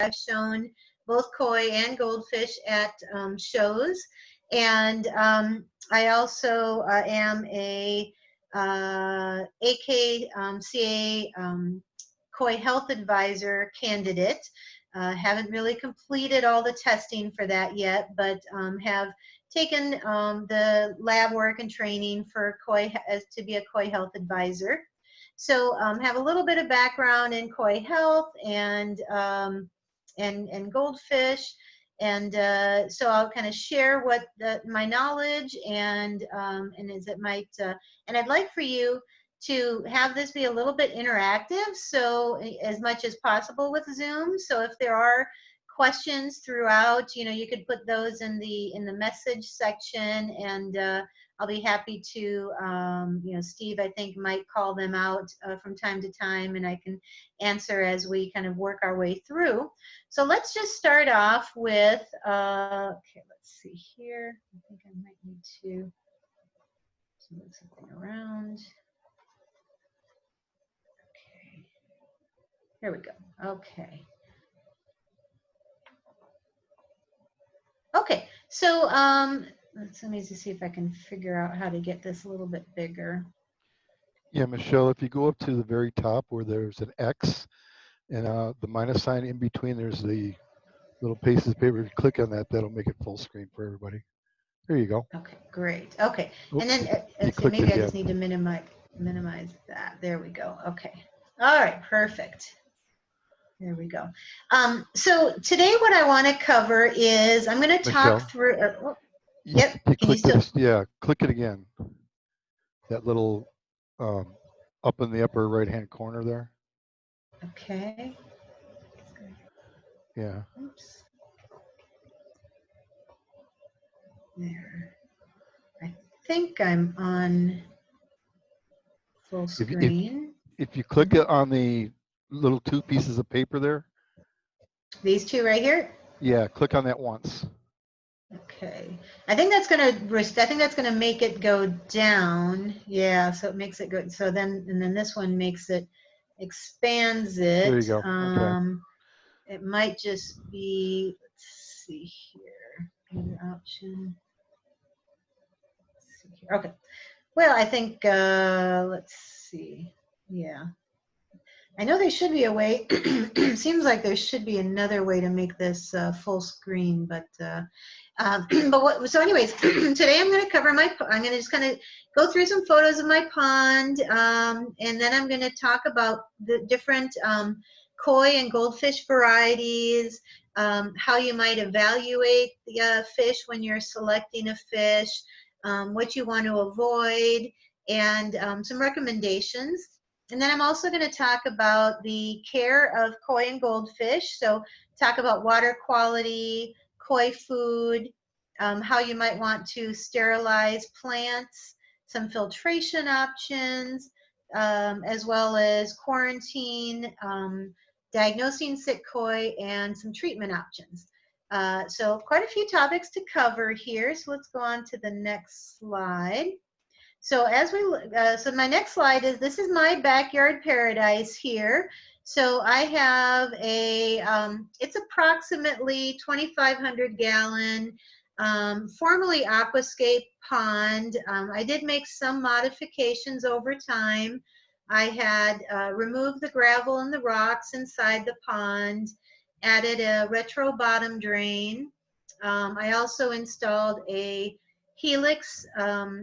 I've shown both koi and goldfish at shows, and I also am a AKCA koi health advisor candidate. Haven't really completed all the testing for that yet, but have taken the lab work and training for koi as to be a koi health advisor. So have a little bit of background in koi health and goldfish, and so I'll kind of share what my knowledge and as it might and I'd like for you to have this be a little bit interactive, so as much as possible with Zoom. So if there are questions throughout, you know, you could put those in the message section, and I'll be happy to, you know, Steve, I think, might call them out from time to time, and I can answer as we kind of work our way through. So let's just start off with, okay, let's see here. I think I might need to move something around. Okay, here we go. Okay. Okay, so let me just see if I can figure out how to get this a little bit bigger. Yeah, Michelle, if you go up to the very top where there's an X and the minus sign in between, there's the little pieces of paper. If you click on that, that'll make it full screen for everybody. There you go. Okay, great. Okay, Oops, and then let's see, maybe I just need to minimize that. There we go. Okay. All right, perfect. There we go. So today what I want to cover is I'm going to talk through. Yep. Can you still? Yeah, click it again. That little up in the upper right-hand corner there. Okay. Yeah. Oops. There. I think I'm on full screen. If you click it on the little two pieces of paper there. These two right here? Yeah, click on that once. Okay. I think that's gonna make it go down. Yeah, so it makes it go. So then, and then this one makes it, expands it. There you go. Okay. It might just be, let's see here, other option. Let's see here. Okay. Well, I think, let's see. Yeah. I know there should be a way, seems like there should be another way to make this full screen, but so anyways, today I'm going to cover I'm going to just kind of go through some photos of my pond, and then I'm going to talk about the different koi and goldfish varieties, how you might evaluate the fish when you're selecting a fish, what you want to avoid, and some recommendations. And then I'm also going to talk about the care of koi and goldfish. So talk about water quality, koi food, how you might want to sterilize plants, some filtration options, as well as quarantine, diagnosing sick koi, and some treatment options. So quite a few topics to cover here. So let's go on to the next slide. So as we, so my next slide is, this is my backyard paradise here. So I have a, it's approximately 2,500 gallon, formerly aquascape pond. I did make some modifications over time. I had removed the gravel and the rocks inside the pond, added a retro bottom drain. I also installed a helix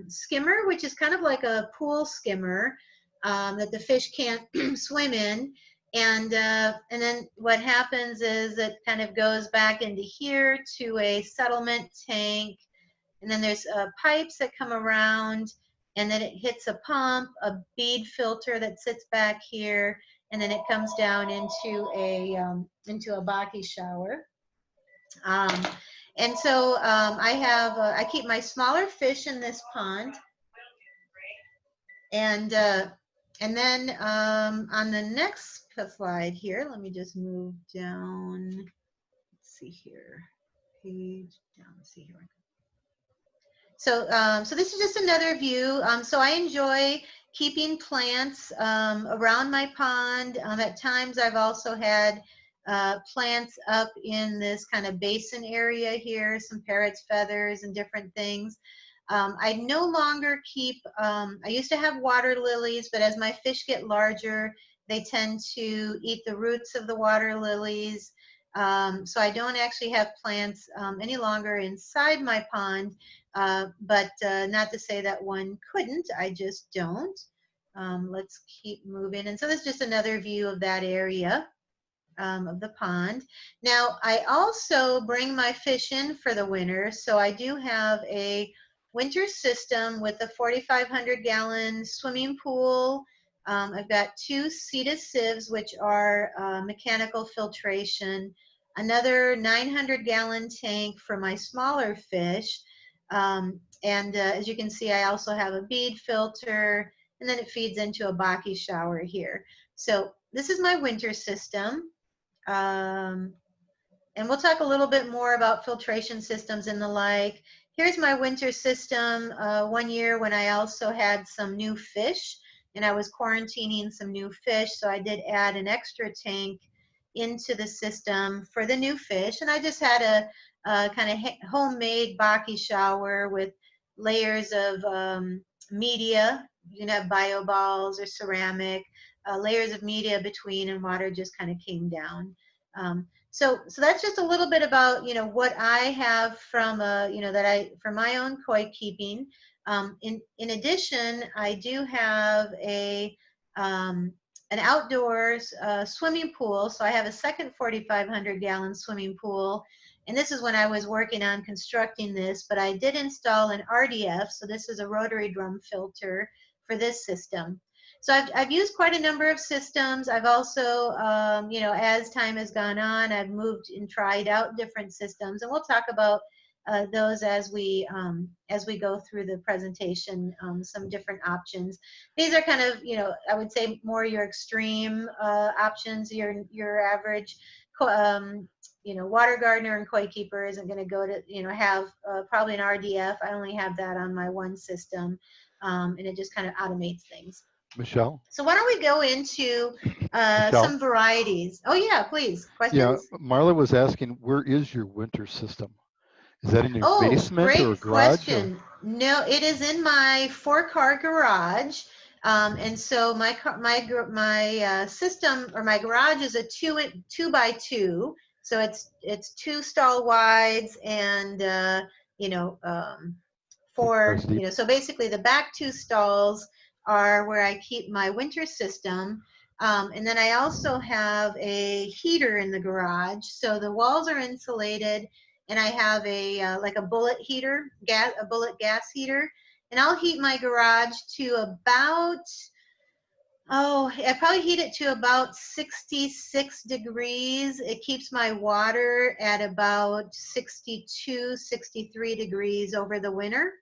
skimmer, which is kind of like a pool skimmer that the fish can't swim in. And then what happens is it kind of goes back into here to a settlement tank. And then there's pipes that come around, and then it hits a pump, a bead filter that sits back here, and then it comes down into a Baki shower. And so I keep my smaller fish in this pond, and then on the next slide here, let me just move down. Let's see here, page down. Let's see here. So so this is just another view. So I enjoy keeping plants around my pond. At times I've also had plants up in this kind of basin area here, some parrot's feathers and different things. I no longer keep, I used to have water lilies, but as my fish get larger, they tend to eat the roots of the water lilies. So I don't actually have plants any longer inside my pond, but not to say that one couldn't, I just don't. Let's keep moving. And so this is just another view of that area of the pond. Now, I also bring my fish in for the winter, so I do have a winter system with a 4,500 gallon swimming pool. I've got two Cetus sieves, which are mechanical filtration, another 900 gallon tank for my smaller fish. And as you can see, I also have a bead filter, and then it feeds into a Baki shower here. So this is my winter system. Um, and we'll talk a little bit more about filtration systems and the like. Here's my winter system one year when I also had some new fish and I was quarantining some new fish. So I did add an extra tank into the system for the new fish. And I just had a kind of homemade Baki shower with layers of media. You can have bio balls or ceramic, layers of media between, and water just kind of came down. So that's just a little bit about what I have from that I for my own koi keeping. In addition, I do have an outdoors swimming pool. So I have a second 4,500 gallon swimming pool, and this is when I was working on constructing this. But I did install an RDF, so this is a rotary drum filter for this system. So I've used quite a number of systems. I've also, as time has gone on, I've moved and tried out different systems, and we'll talk about those as we go through the presentation. Some different options. These are kind of, I would say more your extreme options. Your average, water gardener and koi keeper isn't going to go to, have probably an RDF. I only have that on my one system, and it just kind of automates things. Michelle? So why don't we go into Michelle? some varieties? Oh yeah, please. Yeah, Questions? Marla was asking, where is your winter system? Is that in your Oh, basement or great garage or? question. No, it is in my four-car garage. And so my system, or my garage, is a two by two. So it's two stall wides, and you know Cars for deep. so basically the back two stalls are where I keep my winter system. And then I also have a heater in the garage, so the walls are insulated, and I have a like a bullet heater, a bullet gas heater, and I'll heat my garage to about, I probably heat it to about 66 degrees. It keeps my water at about 62, 63 degrees over the winter.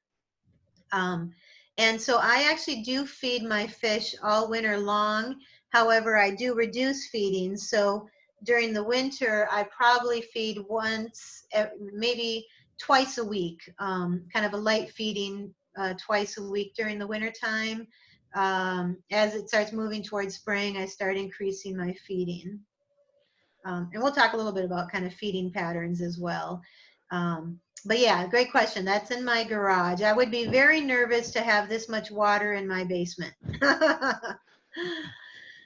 And so I actually do feed my fish all winter long. However, I do reduce feeding. So during the winter, I probably feed once, maybe twice a week, kind of a light feeding twice a week during the winter time. As it starts moving towards spring, I start increasing my feeding. And we'll talk a little bit about kind of feeding patterns as well. But yeah, great question. That's in my garage. I would be very nervous to have this much water in my basement.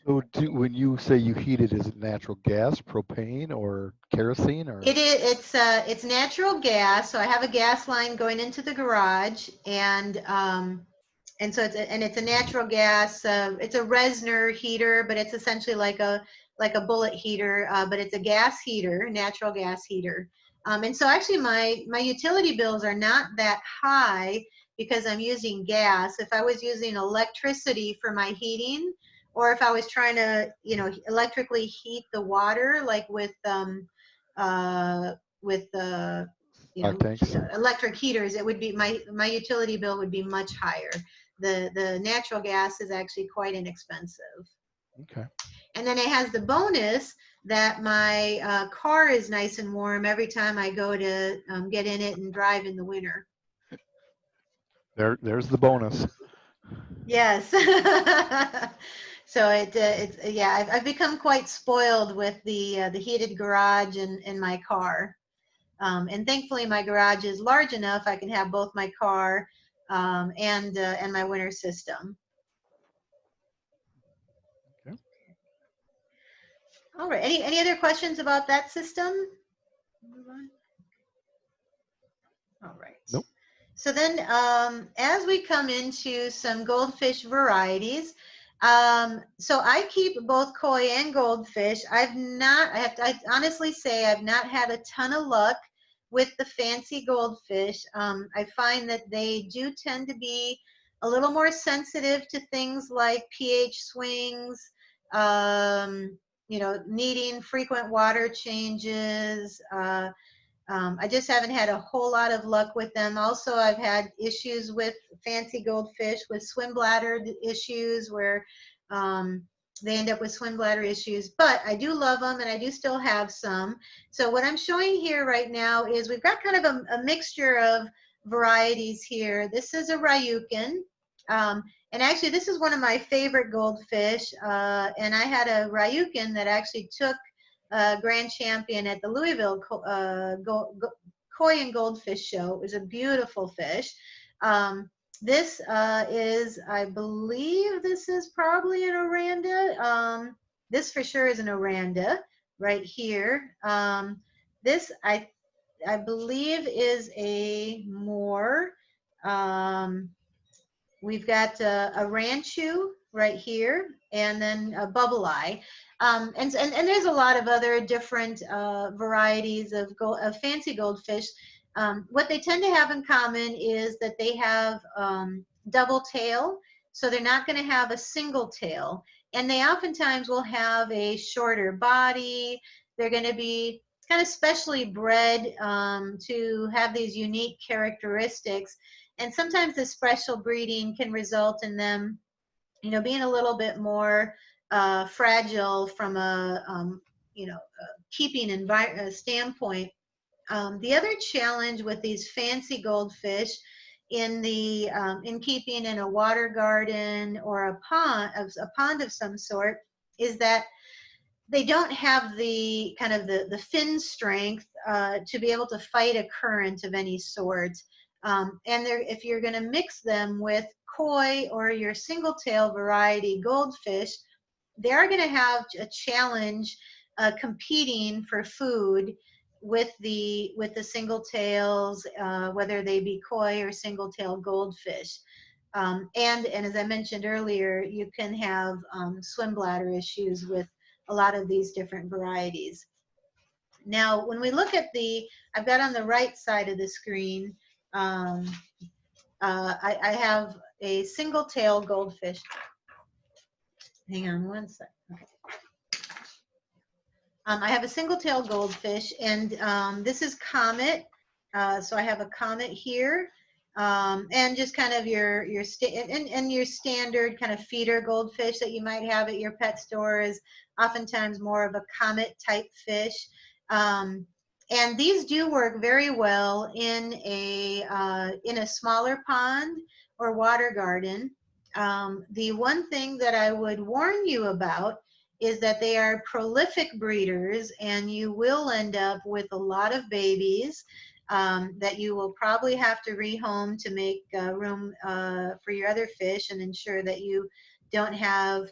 So when you say you heat it, is it natural gas, propane, or kerosene, or? It's natural gas. So I have a gas line going into the garage, and so it's a natural gas. It's a Resner heater, but it's essentially like a bullet heater, but it's a gas heater, natural gas heater. And so actually my utility bills are not that high because I'm using gas. If I was using electricity for my heating, or if I was trying to electrically heat the water, like with with Stock tanks? electric heaters, it would be my utility bill would be much higher. The natural gas is actually quite inexpensive. Okay. And then it has the bonus that my car is nice and warm every time I go to get in it and drive in the winter. There's the bonus. Yes. So it's yeah, I've become quite spoiled with the heated garage in my car. And thankfully, my garage is large enough I can have both my car and my winter system. Okay. All right. Any other questions about that system? Move on. All right. Nope. So then, as we come into some goldfish varieties, so I keep both koi and goldfish. I honestly say I've not had a ton of luck with the fancy goldfish. I find that they do tend to be a little more sensitive to things like pH swings, um, needing frequent water changes. I just haven't had a whole lot of luck with them. Also, I've had issues with fancy goldfish with swim bladder issues where um, they end up with swim bladder issues. But I do love them and I do still have some. So what I'm showing here right now is we've got kind of a mixture of varieties here. This is a Ryukin. And actually, this is one of my favorite goldfish. And I had a Ryukin that actually took grand champion at the Louisville Koi and Goldfish Show. It was a beautiful fish. This is, I believe, this is probably an Oranda. This for sure is an Oranda right here. This I believe is a Moor. Um, We've got a Ranchu right here, and then a Bubble Eye. And there's a lot of other different varieties of fancy goldfish. What they tend to have in common is that they have double tail, so they're not going to have a single tail. And they oftentimes will have a shorter body. They're going to be kind of specially bred to have these unique characteristics. And sometimes the special breeding can result in them, being a little bit more fragile from a, keeping standpoint. The other challenge with these fancy goldfish in keeping in a water garden or a pond of some sort is that they don't have the kind of the fin strength to be able to fight a current of any sort. And if you're going to mix them with koi or your single tail variety goldfish, they are going to have a challenge competing for food with the single tails, whether they be koi or single tail goldfish. And as I mentioned earlier, you can have swim bladder issues with a lot of these different varieties. Now, when we look at I've got on the right side of the screen, um, I have a single tail goldfish. Hang on one sec. Okay. I have a single tail goldfish, and this is Comet. So I have a Comet here, and just kind of your standard kind of feeder goldfish that you might have at your pet store is oftentimes more of a Comet type fish. And these do work very well in a smaller pond or water garden. The one thing that I would warn you about is that they are prolific breeders, and you will end up with a lot of babies that you will probably have to rehome to make room for your other fish and ensure that you don't have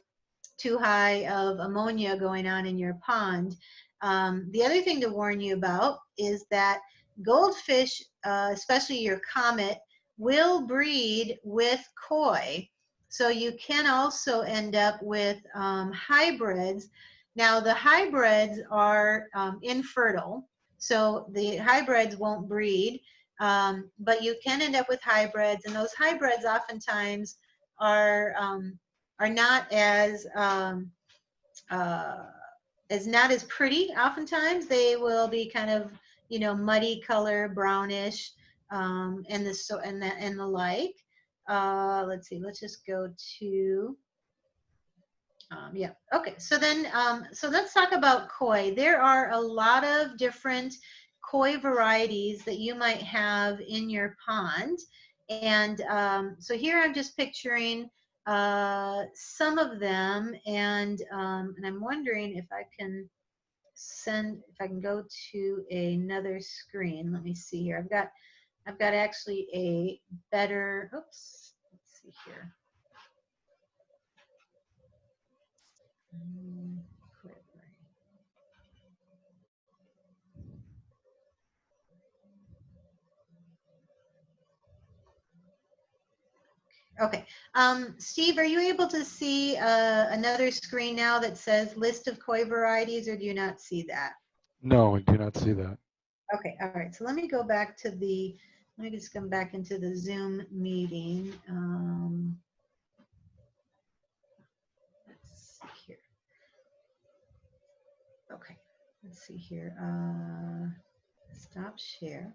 too high of ammonia going on in your pond. The other thing to warn you about is that goldfish, especially your Comet, will breed with koi. So you can also end up with hybrids. Now, the hybrids are infertile, so the hybrids won't breed, but you can end up with hybrids, and those hybrids oftentimes are not uh, as not as pretty. Oftentimes they will be kind of muddy color, brownish, and the like. Let's see. Let's just go to yeah. Okay. So then, so let's talk about koi. There are a lot of different koi varieties that you might have in your pond. And so here I'm just picturing some of them, and I'm wondering if I can if I can go to another screen. Let me see here. I've got actually a better, oops, let's see here. Okay. Steve, are you able to see another screen now that says list of koi varieties, or do you not see that? No, I do not see that. Okay. All right. So let me go back to let me just come back into the Zoom meeting. Let's see here. Okay. Let's see here. Stop share.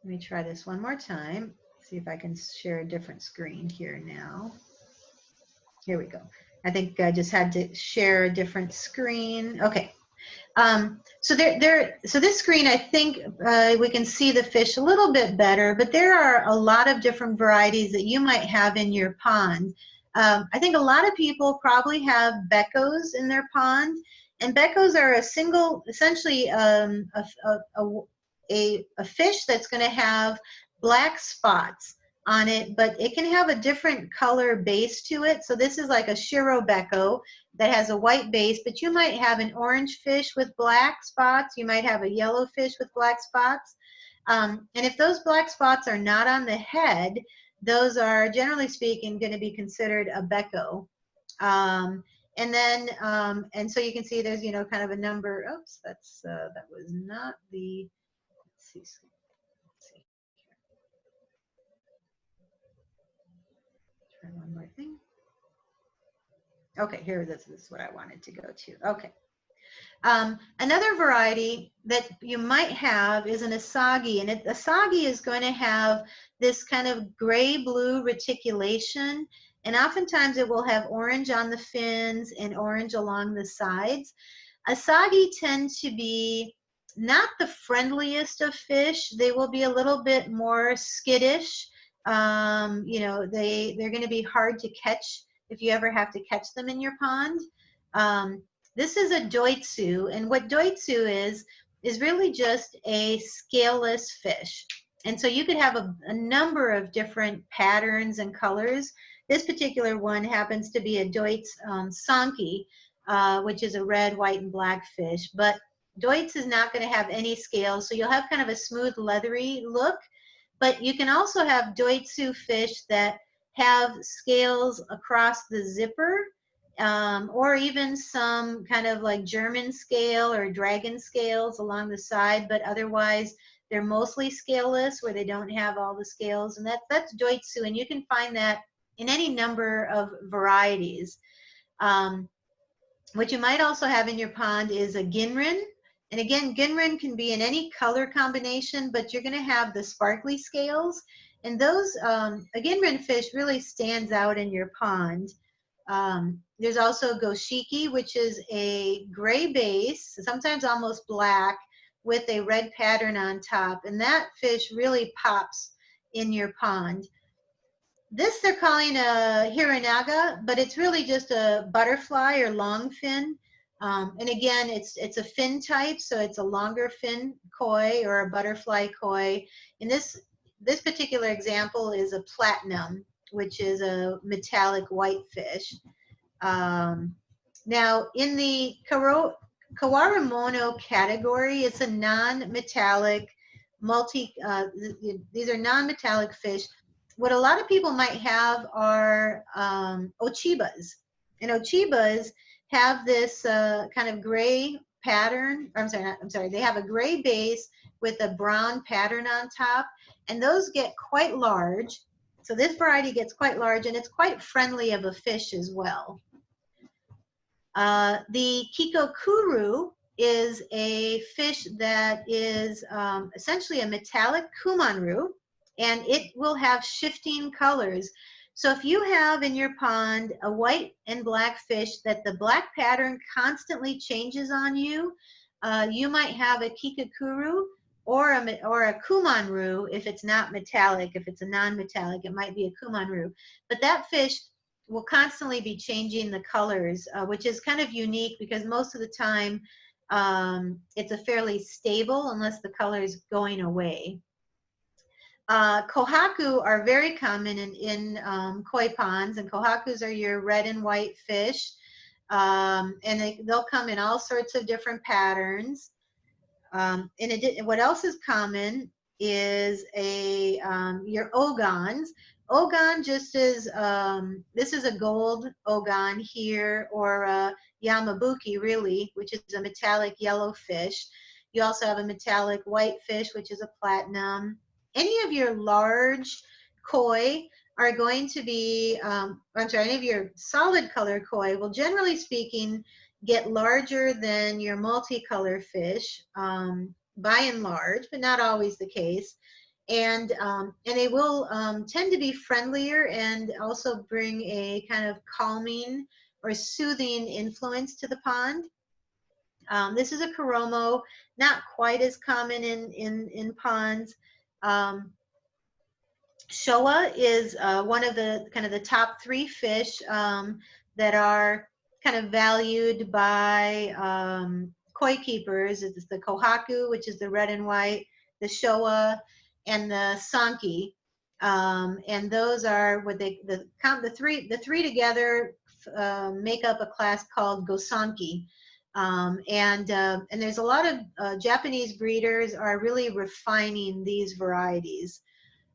Let me try this one more time. See if I can share a different screen here now. Here we go. I think I just had to share a different screen. Okay. So so this screen, I think we can see the fish a little bit better, but there are a lot of different varieties that you might have in your pond. I think a lot of people probably have beckos in their pond, and beckos are essentially a fish that's going to have black spots on it, but it can have a different color base to it. So this is like a Shiro becco that has a white base, but you might have an orange fish with black spots. You might have a yellow fish with black spots. And if those black spots are not on the head, those are, generally speaking, going to be considered a becco. And then, and so you can see there's, kind of a number. Oops, that was not the, let's see. Try one more thing. Okay, here, this is what I wanted to go to. Okay. Another variety that you might have is an asagi, and asagi is going to have this kind of gray-blue reticulation, and oftentimes it will have orange on the fins and orange along the sides. Asagi tend to be not the friendliest of fish. They will be a little bit more skittish. They're going to be hard to catch if you ever have to catch them in your pond. This is a doitsu, and what doitsu is really just a scaleless fish. And so you could have a number of different patterns and colors. This particular one happens to be a doits sanki, which is a red, white, and black fish. But doits is not going to have any scales, so you'll have kind of a smooth, leathery look. But you can also have doitsu fish that have scales across the zipper, or even some kind of like German scale or dragon scales along the side, but otherwise they're mostly scaleless, where they don't have all the scales, and that's doitsu, and you can find that in any number of varieties. What you might also have in your pond is a ginrin. And again, ginrin can be in any color combination, but you're going to have the sparkly scales. And those, a ginrin fish really stands out in your pond. There's also goshiki, which is a gray base, sometimes almost black, with a red pattern on top. And that fish really pops in your pond. This they're calling a hiranaga, but it's really just a butterfly or long fin. And again, it's a fin type, so it's a longer fin koi or a butterfly koi. And this particular example is a platinum, which is a metallic white fish. Now, in the Kawaramono category, it's a non-metallic these are non-metallic fish. What a lot of people might have are ochibas. And ochibas have this kind of gray pattern. I'm sorry, they have a gray base with a brown pattern on top. And those get quite large. So this variety gets quite large, and it's quite friendly of a fish as well. The kikokuru is a fish that is essentially a metallic kumanru, and it will have shifting colors. So if you have in your pond a white and black fish that the black pattern constantly changes on you, you might have a kikokuru or a kumanru if it's not metallic. If it's a non-metallic, it might be a kumanru. But that fish will constantly be changing the colors, which is kind of unique because most of the time it's a fairly stable unless the color is going away. Kohaku are very common in koi ponds, and kohakus are your red and white fish. And they'll come in all sorts of different patterns. What else is common is your ogons. Ogon just is, this is a gold ogon here, or a yamabuki really, which is a metallic yellow fish. You also have a metallic white fish, which is a platinum. Any of your large koi are going to be, I'm sorry, any of your solid color koi will, generally speaking, get larger than your multicolor fish, by and large, but not always the case. And they will tend to be friendlier and also bring a kind of calming or soothing influence to the pond. This is a Koromo, not quite as common in ponds. Um, Showa is one of the kind of the top three fish that are kind of valued by koi keepers. It's the kohaku, which is the red and white, the showa, and the sanki. And those are what the three together make up a class called gosanki. And there's a lot of Japanese breeders are really refining these varieties.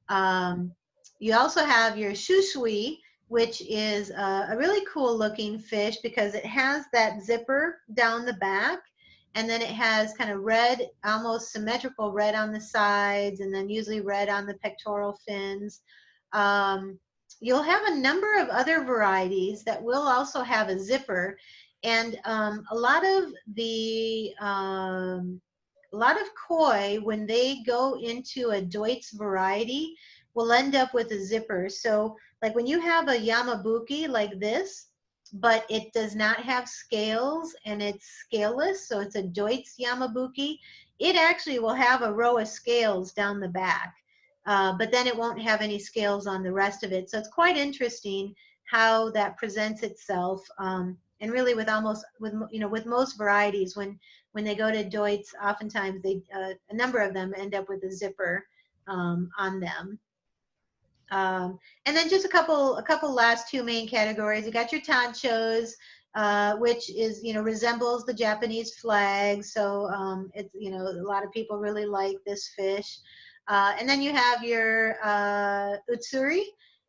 Um, you also have your shushui, which is a really cool looking fish because it has that zipper down the back, and then it has kind of red, almost symmetrical red on the sides, and then usually red on the pectoral fins. Um, you'll have a number of other varieties that will also have a zipper, and a lot of koi, when they go into a Deutz variety, will end up with a zipper. So like when you have a Yamabuki like this, but it does not have scales and it's scaleless, so it's a Deutz Yamabuki, it actually will have a row of scales down the back, but then it won't have any scales on the rest of it. So it's quite interesting how that presents itself. And really with most varieties, when they go to Deutz, oftentimes a number of them end up with a zipper on them. And then just a couple last two main categories. You got your tanchos, which is, resembles the Japanese flag. So it's, a lot of people really like this fish. And then you have your utsuri.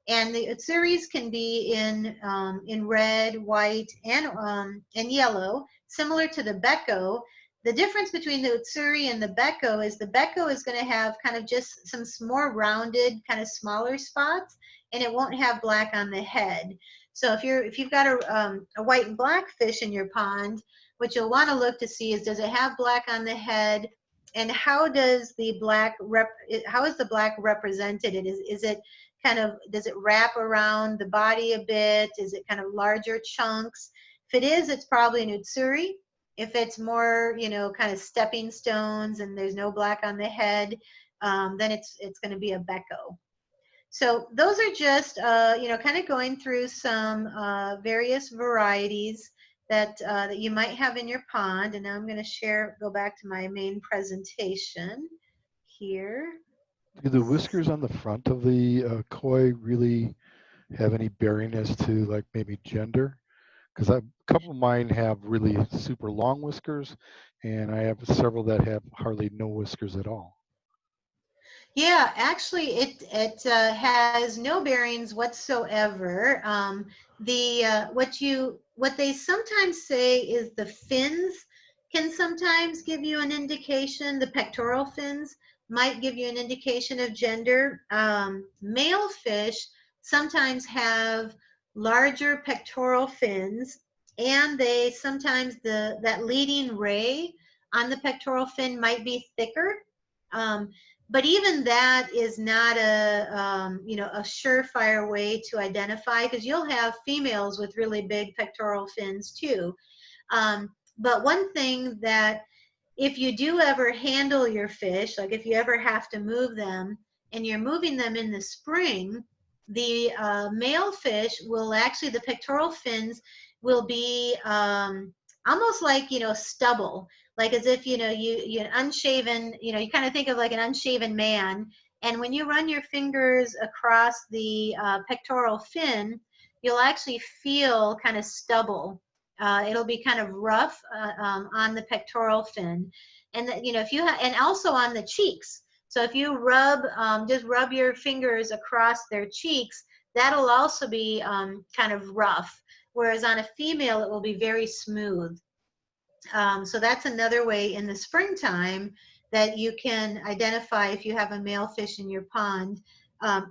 And the utsuris can be in red, white, and yellow, similar to the becco. The difference between the utsuri and the becco is the becco is going to have kind of just some more rounded, kind of smaller spots, and it won't have black on the head. So if you've got a white and black fish in your pond, what you'll want to look to see is, does it have black on the head, and how is the black represented? Is it kind of, does it wrap around the body a bit? Is it kind of larger chunks? If it is, it's probably an utsuri. If it's more, kind of stepping stones and there's no black on the head, then it's going to be a becco. So those are just, kind of going through some various varieties that you might have in your pond. And now I'm going to go back to my main presentation here. Do the whiskers on the front of the koi really have any bearing as to like maybe gender? Because a couple of mine have really super long whiskers, and I have several that have hardly no whiskers at all. Yeah, actually, it has no bearings whatsoever. What they sometimes say is the fins can sometimes give you an indication. The pectoral fins might give you an indication of gender. Male fish sometimes have larger pectoral fins, and they sometimes that leading ray on the pectoral fin might be thicker. But even that is not a surefire way to identify, because you'll have females with really big pectoral fins too. But one thing that, if you do ever handle your fish, like if you ever have to move them and you're moving them in the spring, the male fish will actually, the pectoral fins will be almost like, stubble, like as if, you unshaven, you kind of think of like an unshaven man. And when you run your fingers across the pectoral fin, you'll actually feel kind of stubble. It'll be kind of rough on the pectoral fin. And, if you and also on the cheeks. So if you just rub your fingers across their cheeks, that'll also be kind of rough. Whereas on a female, it will be very smooth. So that's another way in the springtime that you can identify if you have a male fish in your pond.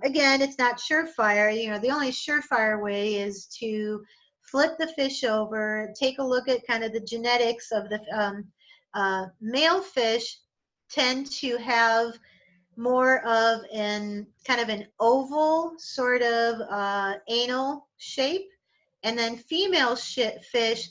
Again, it's not surefire. The only surefire way is to flip the fish over, take a look at kind of the genetics of the male fish tend to have more of an kind of an oval sort of anal shape. And then female fish,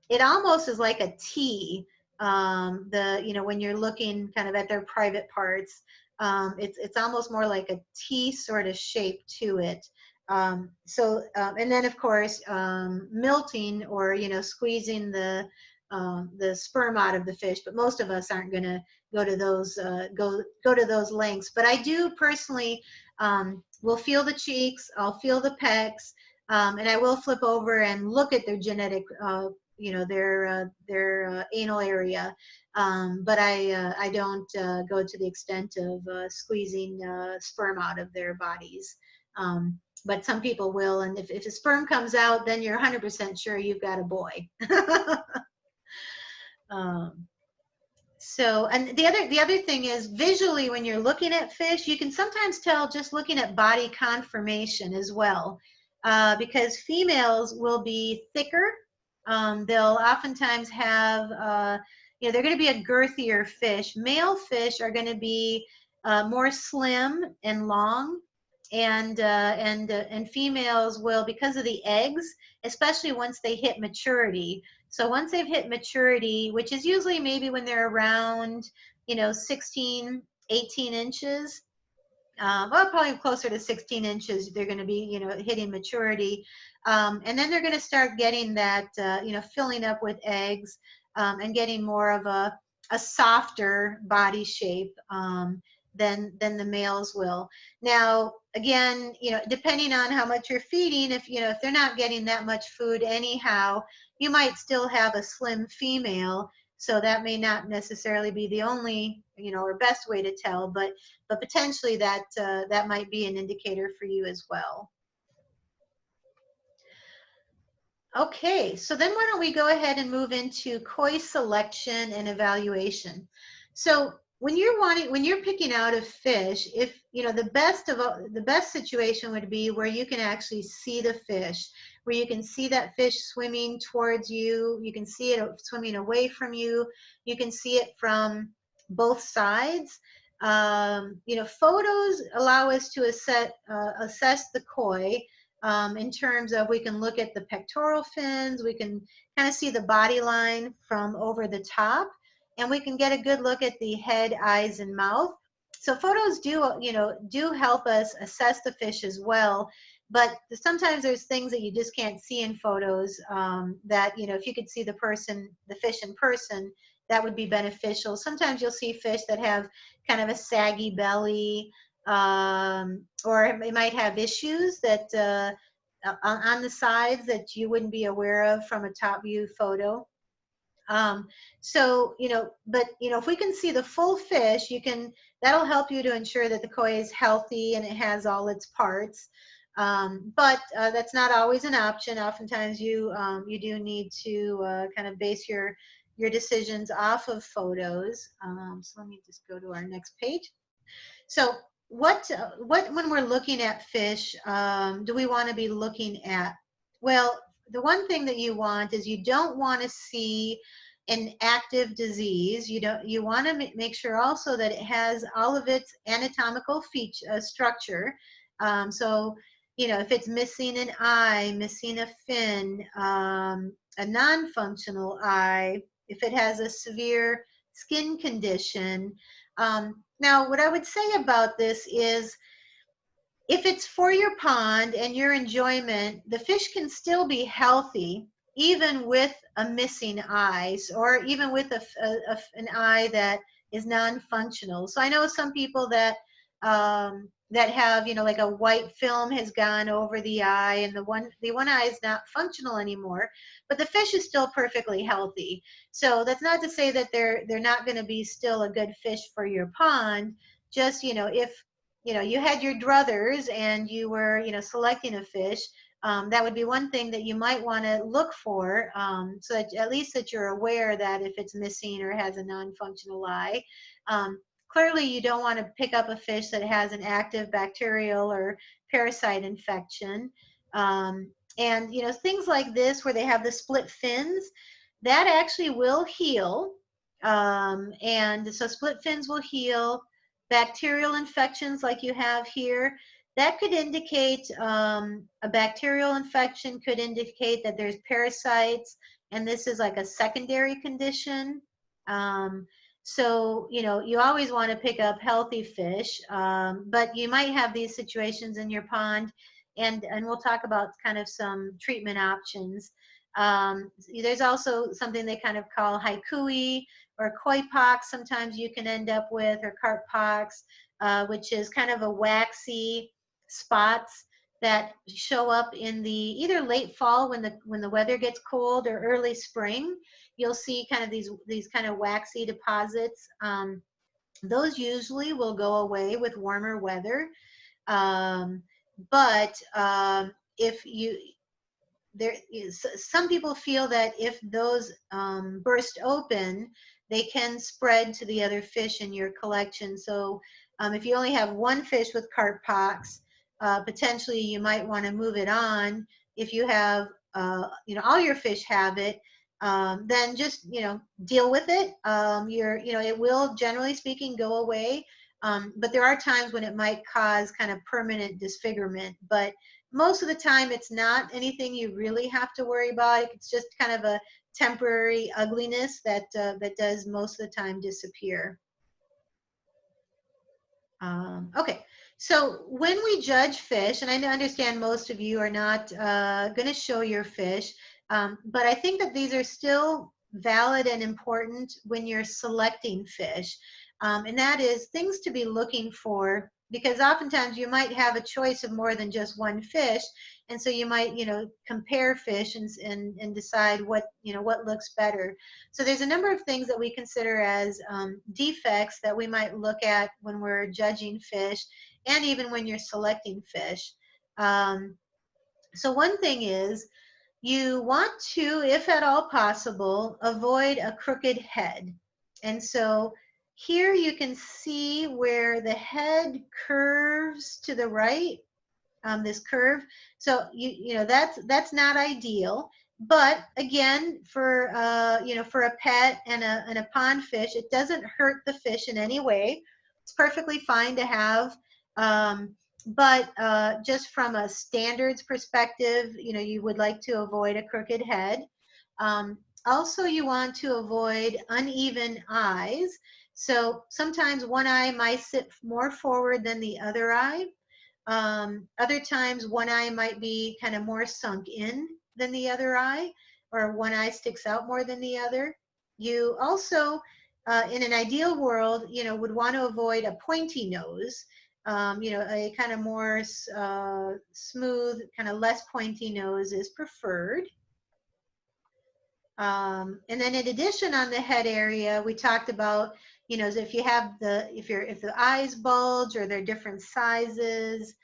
it almost is like a T. When you're looking kind of at their private parts, it's almost more like a T sort of shape to it. And then of course, milting or, squeezing the sperm out of the fish, but most of us aren't going to go to those lengths. But I do personally will feel the cheeks, I'll feel the pecs, and I will flip over and look at their genetic, their anal area. But I don't go to the extent of squeezing sperm out of their bodies. But some people will, and if a sperm comes out, then you're 100% sure you've got a boy. And the other thing is, visually, when you're looking at fish, you can sometimes tell just looking at body conformation as well, because females will be thicker. They'll oftentimes have, they're going to be a girthier fish. Male fish are going to be more slim and long, and females will, because of the eggs, especially once they hit maturity. So once they've hit maturity, which is usually maybe when they're around, 16, 18 inches, well, probably closer to 16 inches, they're going to be, hitting maturity. And then they're going to start getting that, filling up with eggs and getting more of a softer body shape than the males will. Now, again, depending on how much you're feeding, if they're not getting that much food anyhow, you might still have a slim female. So that may not necessarily be the only, or best way to tell, but potentially that might be an indicator for you as well. Okay, so then why don't we go ahead and move into koi selection and evaluation. So when you're picking out a fish, if the best situation would be where you can actually see the fish, where you can see that fish swimming towards you, you can see it swimming away from you, you can see it from both sides. Photos allow us to assess the koi. In terms of, we can look at the pectoral fins, we can kind of see the body line from over the top, and we can get a good look at the head, eyes, and mouth. So photos do help us assess the fish as well, but sometimes there's things that you just can't see in photos that, if you could see the fish in person, that would be beneficial. Sometimes you'll see fish that have kind of a saggy belly, or it might have issues that on the sides that you wouldn't be aware of from a top view photo. If we can see the full fish, that'll help you to ensure that the koi is healthy and it has all its parts. But that's not always an option. Oftentimes you do need to kind of base your decisions off of photos. So let me just go to our next page. So what when we're looking at fish, do we want to be looking at? Well, the one thing that you want is, you don't want to see an active disease. You want to make sure also that it has all of its anatomical structure. So if it's missing an eye, missing a fin, a non-functional eye, if it has a severe skin condition. Now, what I would say about this is, If it's for your pond and your enjoyment, the fish can still be healthy even with a missing eye, or even with an eye that is non-functional. So I know some people that that have, like a white film has gone over the eye, and the one eye is not functional anymore, but the fish is still perfectly healthy. So that's not to say that they're not going to be still a good fish for your pond. Just, if you had your druthers and you were, selecting a fish, that would be one thing that you might want to look for, so that at least that you're aware that if it's missing or has a non-functional eye. Clearly, you don't want to pick up a fish that has an active bacterial or parasite infection. And, things like this where they have the split fins, that actually will heal. And so split fins will heal. Bacterial infections like you have here, that could indicate a bacterial infection, could indicate that there's parasites, and this is like a secondary condition. Um, so, you always want to pick up healthy fish, but you might have these situations in your pond, and we'll talk about kind of some treatment options. There's also something they kind of call haikui or koi pox, sometimes you can end up with, or carp pox, which is kind of a waxy spots that show up in the either late fall when the weather gets cold, or early spring. You'll see kind of these kind of waxy deposits. Those usually will go away with warmer weather. Um, but if you there is, some people feel that if those burst open, they can spread to the other fish in your collection. So if you only have one fish with carp pox, potentially you might want to move it on. If you have, all your fish have it, then just, deal with it. It will, generally speaking, go away. But there are times when it might cause kind of permanent disfigurement. But most of the time, it's not anything you really have to worry about. It's just kind of a temporary ugliness that does most of the time disappear. Okay, so when we judge fish, and I understand most of you are not going to show your fish, but I think that these are still valid and important when you're selecting fish. And that is things to be looking for, because oftentimes you might have a choice of more than just one fish, and so you might, compare fish and decide what looks better. So there's a number of things that we consider as defects that we might look at when we're judging fish, and even when you're selecting fish. So one thing is, you want to, if at all possible, avoid a crooked head. And so here you can see where the head curves to the right, this curve. So that's not ideal. But again, for a pet and a pond fish, it doesn't hurt the fish in any way. It's perfectly fine to have. But just from a standards perspective, you would like to avoid a crooked head. Also, you want to avoid uneven eyes. So sometimes one eye might sit more forward than the other eye. Other times, one eye might be kind of more sunk in than the other eye, or one eye sticks out more than the other. You also, in an ideal world, would want to avoid a pointy nose. A kind of more smooth, kind of less pointy nose is preferred. And then in addition, on the head area, we talked about, if you have if the eyes bulge or they're different sizes,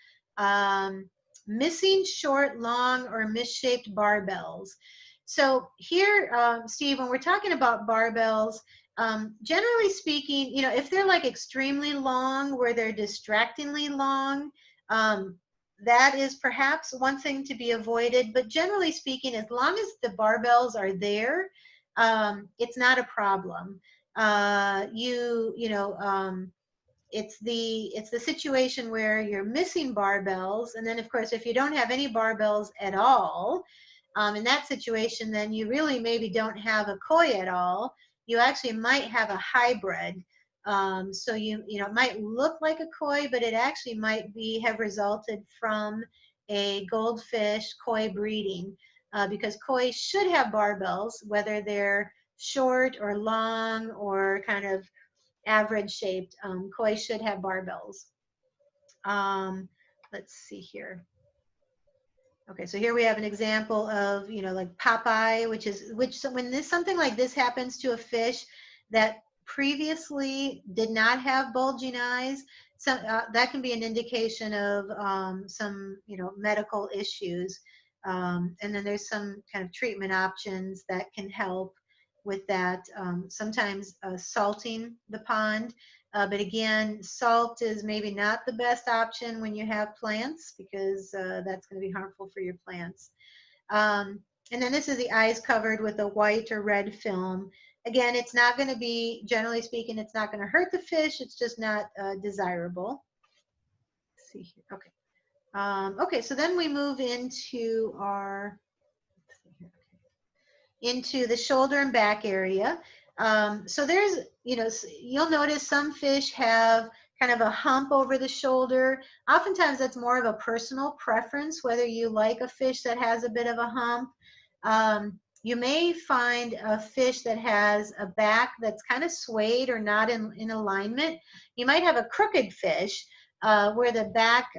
missing short, long, or misshaped barbels. So here, Steve, when we're talking about barbels, generally speaking, if they're like extremely long, where they're distractingly long, that is perhaps one thing to be avoided. But generally speaking, as long as the barbels are there, it's not a problem. It's the situation where you're missing barbels, and then of course, if you don't have any barbels at all, in that situation, then you really maybe don't have a koi at all. You actually might have a hybrid. So it might look like a koi, but it actually might have resulted from a goldfish koi breeding, because koi should have barbels, whether they're short or long or kind of average shaped. Koi should have barbels. Um, let's see here. Okay, so here we have an example of, like Popeye, so when something like this happens to a fish that previously did not have bulging eyes, so that can be an indication of some, medical issues. And then there's some kind of treatment options that can help with that. Sometimes salting the pond, but again, salt is maybe not the best option when you have plants, because that's going to be harmful for your plants. Um, and then this is the eyes covered with a white or red film. Again, it's not going to be, generally speaking, it's not going to hurt the fish. It's just not desirable. Let's see here. Okay. Okay, so then we move into our, let's see here. Into the shoulder and back area. So there's, you'll notice some fish have kind of a hump over the shoulder. Oftentimes that's more of a personal preference, whether you like a fish that has a bit of a hump. You may find a fish that has a back that's kind of swayed or not in alignment. You might have a crooked fish where the back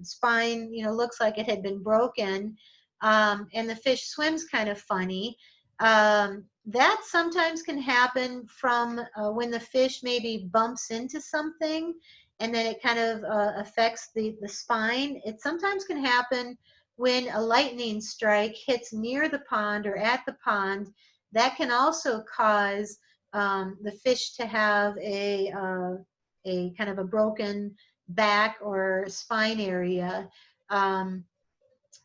spine, looks like it had been broken, and the fish swims kind of funny. That sometimes can happen from when the fish maybe bumps into something and then it kind of affects the spine. It sometimes can happen when a lightning strike hits near the pond or at the pond. That can also cause the fish to have a kind of a broken back or spine area. Um,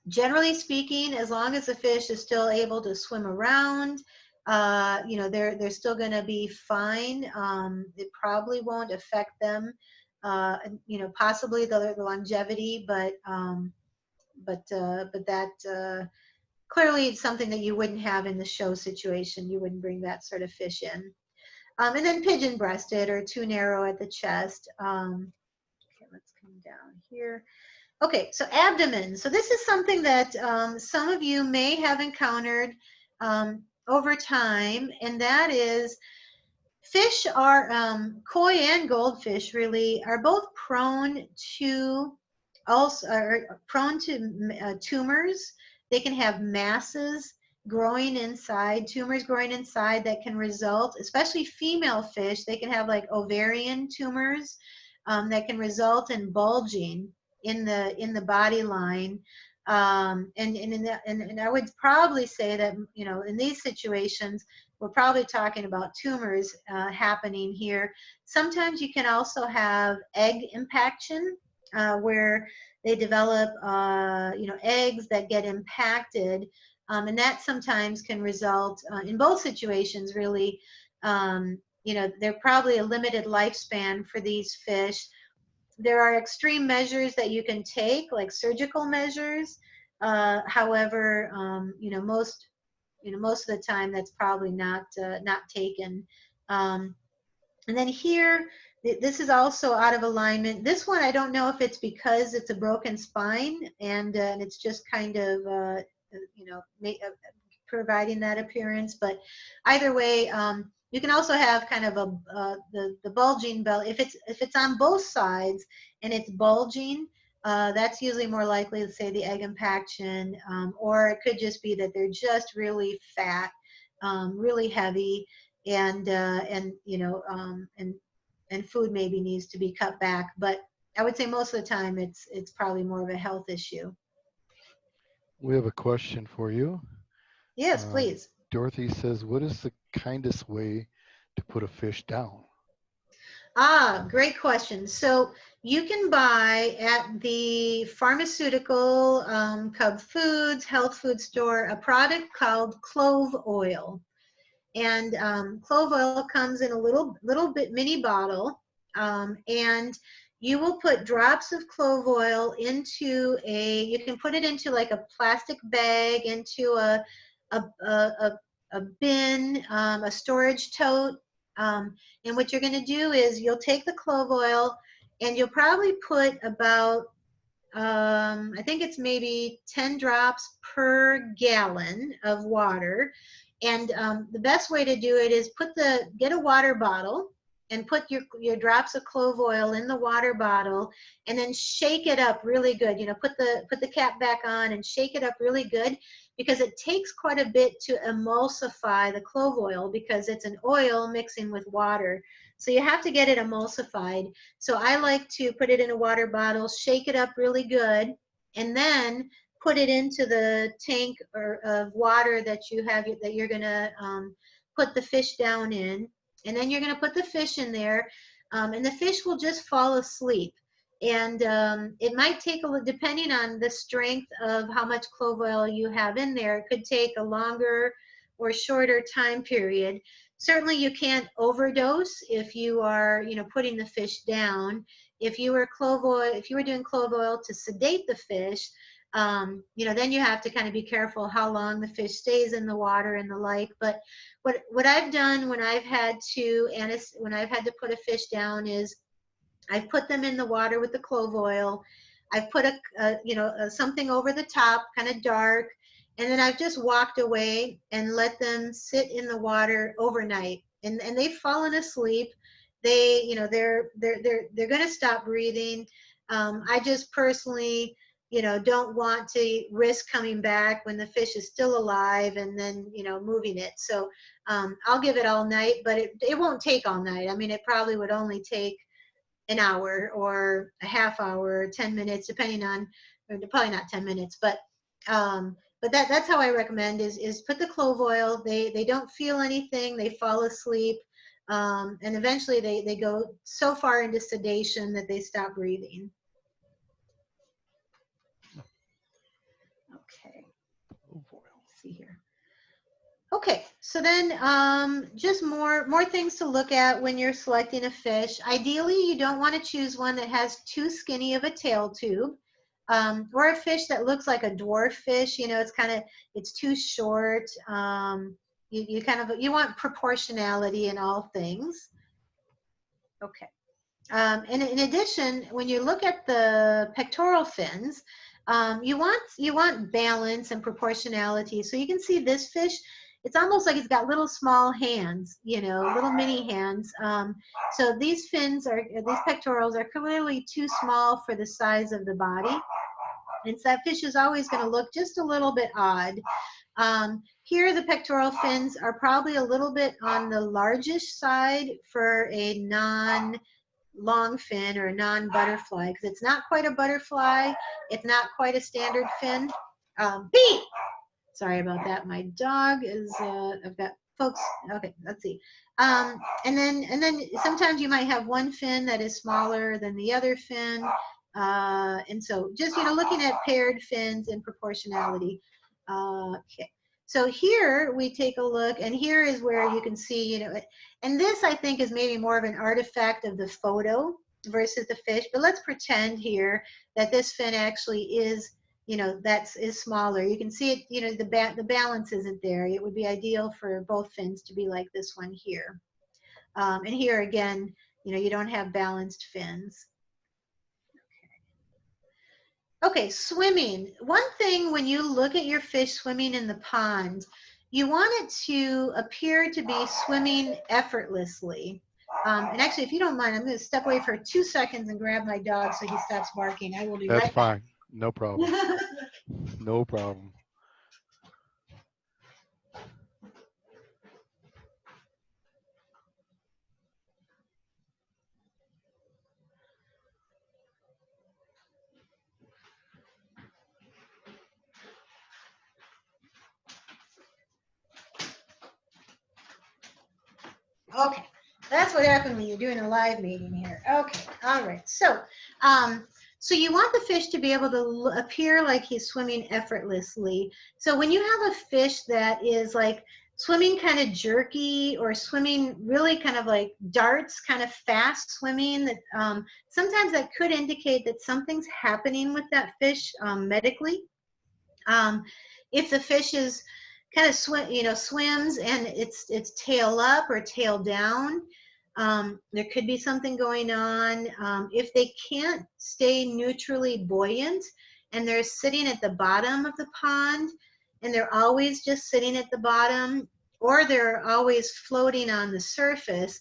Generally speaking, as long as the fish is still able to swim around, they're still going to be fine. It probably won't affect them, possibly the longevity, but that clearly it's something that you wouldn't have in the show situation. You wouldn't bring that sort of fish in. And then pigeon-breasted or too narrow at the chest. Okay, let's come down here. Okay, so abdomen. So this is something that some of you may have encountered over time, and that is fish are, koi and goldfish really, are both prone to tumors. They can have masses growing inside, tumors growing inside that can result, especially female fish, they can have like ovarian tumors that can result in bulging in the body line. And I would probably say that, in these situations, we're probably talking about tumors happening here. Sometimes you can also have egg impaction, where they develop, eggs that get impacted, and that sometimes can result in both situations, really. They're probably a limited lifespan for these fish. There are extreme measures that you can take, like surgical measures. However, most of the time that's probably not taken. Um, and then here, this is also out of alignment. This one, I don't know if it's because it's a broken spine and it's just kind of, providing that appearance. But either way, you can also have kind of the bulging belly. If it's on both sides and it's bulging, that's usually more likely to say the egg impaction, or it could just be that they're just really fat, really heavy, and food maybe needs to be cut back. But I would say most of the time it's probably more of a health issue. We have a question for you. Yes, please. Dorothy says, what is the kindest way to put a fish down? Great question. So you can buy at the pharmaceutical, Cub Foods, health food store, a product called clove oil. And clove oil comes in a little bit mini bottle, and you will put drops of clove oil into you can put it into like a plastic bag, into a bin, a storage tote. And what you're going to do is you'll take the clove oil and you'll probably put about, I think it's maybe 10 drops per gallon of water. And the best way to do it is get a water bottle and put your drops of clove oil in the water bottle and then shake it up really good. You know, put the cap back on and shake it up really good because it takes quite a bit to emulsify the clove oil because it's an oil mixing with water. So you have to get it emulsified. So I like to put it in a water bottle, shake it up really good, and then put it into the tank of water that you have that you're going to put the fish down in. And then you're going to put the fish in there, and the fish will just fall asleep. And it might take depending on the strength of how much clove oil you have in there, it could take a longer or shorter time period. Certainly you can't overdose if you are, you know, putting the fish down. If you were doing clove oil to sedate the fish, you know, then you have to kind of be careful how long the fish stays in the water and the like. But what I've done when I've had to put a fish down is I've put them in the water with the clove oil. I've put something over the top, kind of dark, and then I've just walked away and let them sit in the water overnight. And they've fallen asleep. They're going to stop breathing. I just personally, you know, don't want to risk coming back when the fish is still alive and then, you know, moving it. So I'll give it all night, but it won't take all night. I mean, it probably would only take an hour or a half hour, 10 minutes, depending on, or probably not 10 minutes, but that's how I recommend is put the clove oil. They don't feel anything. They fall asleep. And eventually they go so far into sedation that they stop breathing. Okay. Let's see here. Okay, so then just more things to look at when you're selecting a fish. Ideally, you don't want to choose one that has too skinny of a tail tube, or a fish that looks like a dwarf fish. You know, it's too short. You want proportionality in all things. Okay. And in addition, when you look at the pectoral fins, you want balance and proportionality. So you can see this fish, it's almost like it's got little small hands, you know, little mini hands. So these pectorals are clearly too small for the size of the body. And so that fish is always going to look just a little bit odd. Here, the pectoral fins are probably a little bit on the largest side for a long fin or a non-butterfly, because it's not quite a butterfly. It's not quite a standard fin. Beep! Sorry about that. My dog is, I've got folks, okay, let's see. And then sometimes you might have one fin that is smaller than the other fin. And so just, you know, looking at paired fins and proportionality. Okay. So here we take a look, and here is where you can see, you know, and this I think is maybe more of an artifact of the photo versus the fish, but let's pretend here that this fin actually is, you know, is smaller. You can see it, you know, the balance isn't there. It would be ideal for both fins to be like this one here. And here again, you know, you don't have balanced fins. Okay, swimming. One thing when you look at your fish swimming in the pond, you want it to appear to be swimming effortlessly. And actually, if you don't mind, I'm going to step away for 2 seconds and grab my dog so he stops barking. I will be That's right back. fine. No problem. No problem. Okay, that's what happened when you're doing a live meeting here. Okay, all right. So, so you want the fish to be able to appear like he's swimming effortlessly. So when you have a fish that is like swimming kind of jerky or swimming really kind of like darts, kind of fast swimming, that sometimes that could indicate that something's happening with that fish medically. If the fish is kind of swims and it's tail up or tail down. There could be something going on. If they can't stay neutrally buoyant and they're sitting at the bottom of the pond and they're always just sitting at the bottom, or they're always floating on the surface,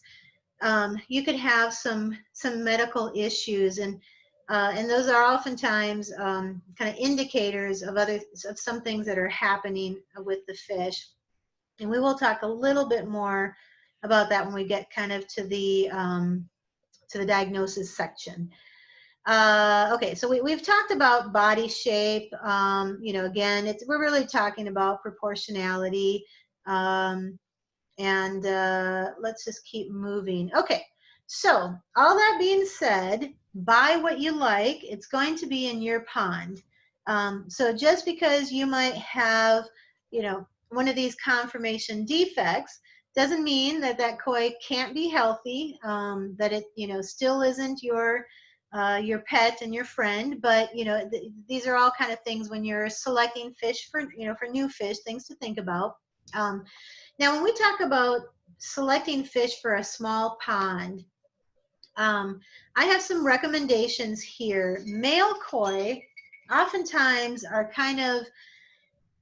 you could have some medical issues, and those are oftentimes kind of indicators of some things that are happening with the fish. And we will talk a little bit more about that when we get kind of to the diagnosis section. Okay, so we've talked about body shape. Again, we're really talking about proportionality. And let's just keep moving. Okay, so all that being said, buy what you like. It's going to be in your pond. So just because you might have, one of these conformation defects doesn't mean that that koi can't be healthy, that it, still isn't your pet and your friend. But, these are all kind of things when you're selecting fish for new fish, things to think about. Now, when we talk about selecting fish for a small pond, I have some recommendations here. Male koi oftentimes are kind of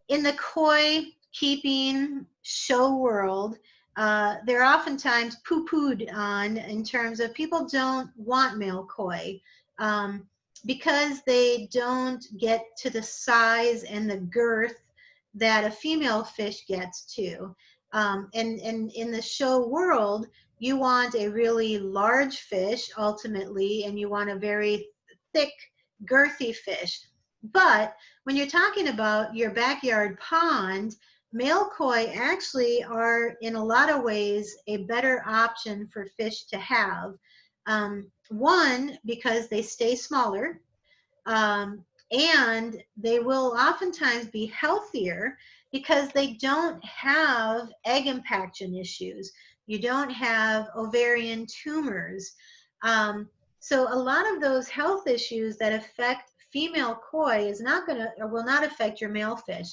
in the koi keeping show world. They're oftentimes poo-pooed on in terms of people don't want male koi because they don't get to the size and the girth that a female fish gets to. And in the show world, you want a really large fish ultimately, and you want a very thick, girthy fish. But when you're talking about your backyard pond, male koi actually are in a lot of ways a better option for fish to have. One, because they stay smaller, and they will oftentimes be healthier because they don't have egg impaction issues. You don't have ovarian tumors. So a lot of those health issues that affect female koi is not going to, or will not affect your male fish.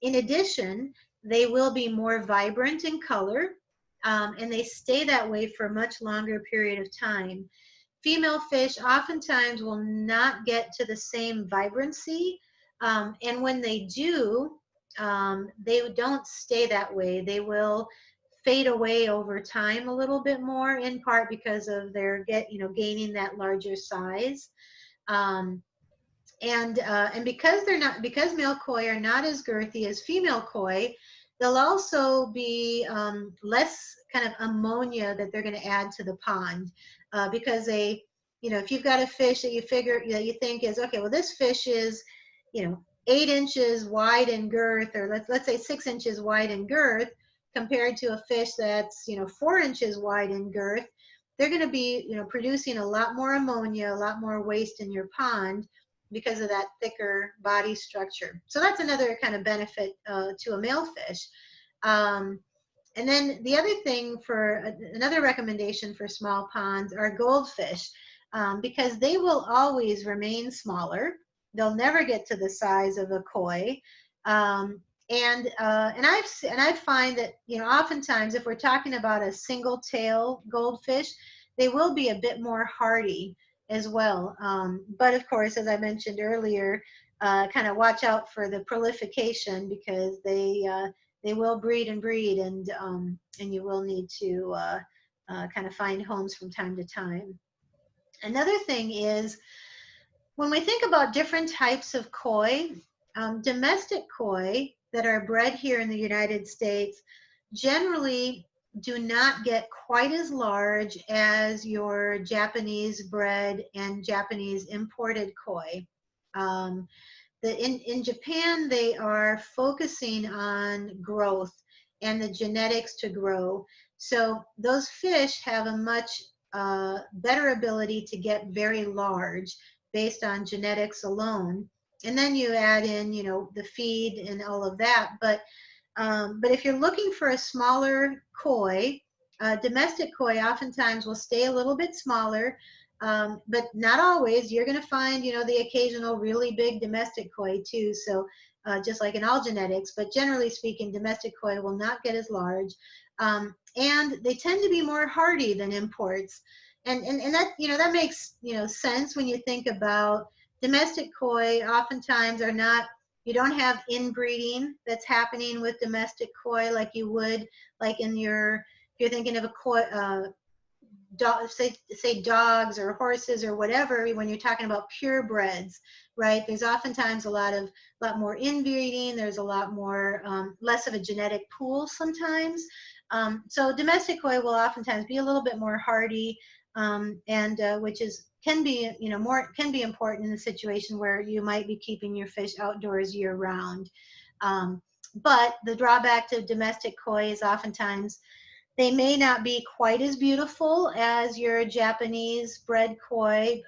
In addition, they will be more vibrant in color, and they stay that way for a much longer period of time. Female fish oftentimes will not get to the same vibrancy, and when they do, they don't stay that way. They will fade away over time a little bit more, in part because of their gaining that larger size. Um, and because male koi are not as girthy as female koi, they'll also be less kind of ammonia that they're going to add to the pond, because if you've got a fish that you think is okay, well, this fish is 8 inches wide in girth, or let's say 6 inches wide in girth, compared to a fish that's 4 inches wide in girth, they're going to be producing a lot more ammonia, a lot more waste in your pond because of that thicker body structure. So that's another kind of benefit to a male fish. And then the other thing another recommendation for small ponds are goldfish, because they will always remain smaller. They'll never get to the size of a koi. And I find that oftentimes if we're talking about a single tail goldfish, they will be a bit more hardy as well. But of course, as I mentioned earlier, kind of watch out for the prolification, because they will breed and breed, and you will need to kind of find homes from time to time. Another thing is, when we think about different types of koi, domestic koi that are bred here in the United States generally do not get quite as large as your Japanese bred and Japanese imported koi. In Japan, they are focusing on growth and the genetics to grow. So those fish have a much better ability to get very large based on genetics alone. And then you add in, the feed and all of that. But if you're looking for a smaller koi, domestic koi oftentimes will stay a little bit smaller, but not always. You're going to find, the occasional really big domestic koi too. So just like in all genetics, but generally speaking, domestic koi will not get as large. And they tend to be more hardy than imports. And that, that makes, sense when you think about domestic koi oftentimes are not, you don't have inbreeding that's happening with domestic koi like you would, like in if you're thinking of a koi, say dogs or horses or whatever, when you're talking about purebreds, right? There's oftentimes a lot more inbreeding. There's a lot more, less of a genetic pool sometimes. So domestic koi will oftentimes be a little bit more hardy, and which can be, can be important in a situation where you might be keeping your fish outdoors year round. But the drawback to domestic koi is oftentimes they may not be quite as beautiful as your Japanese bred koi,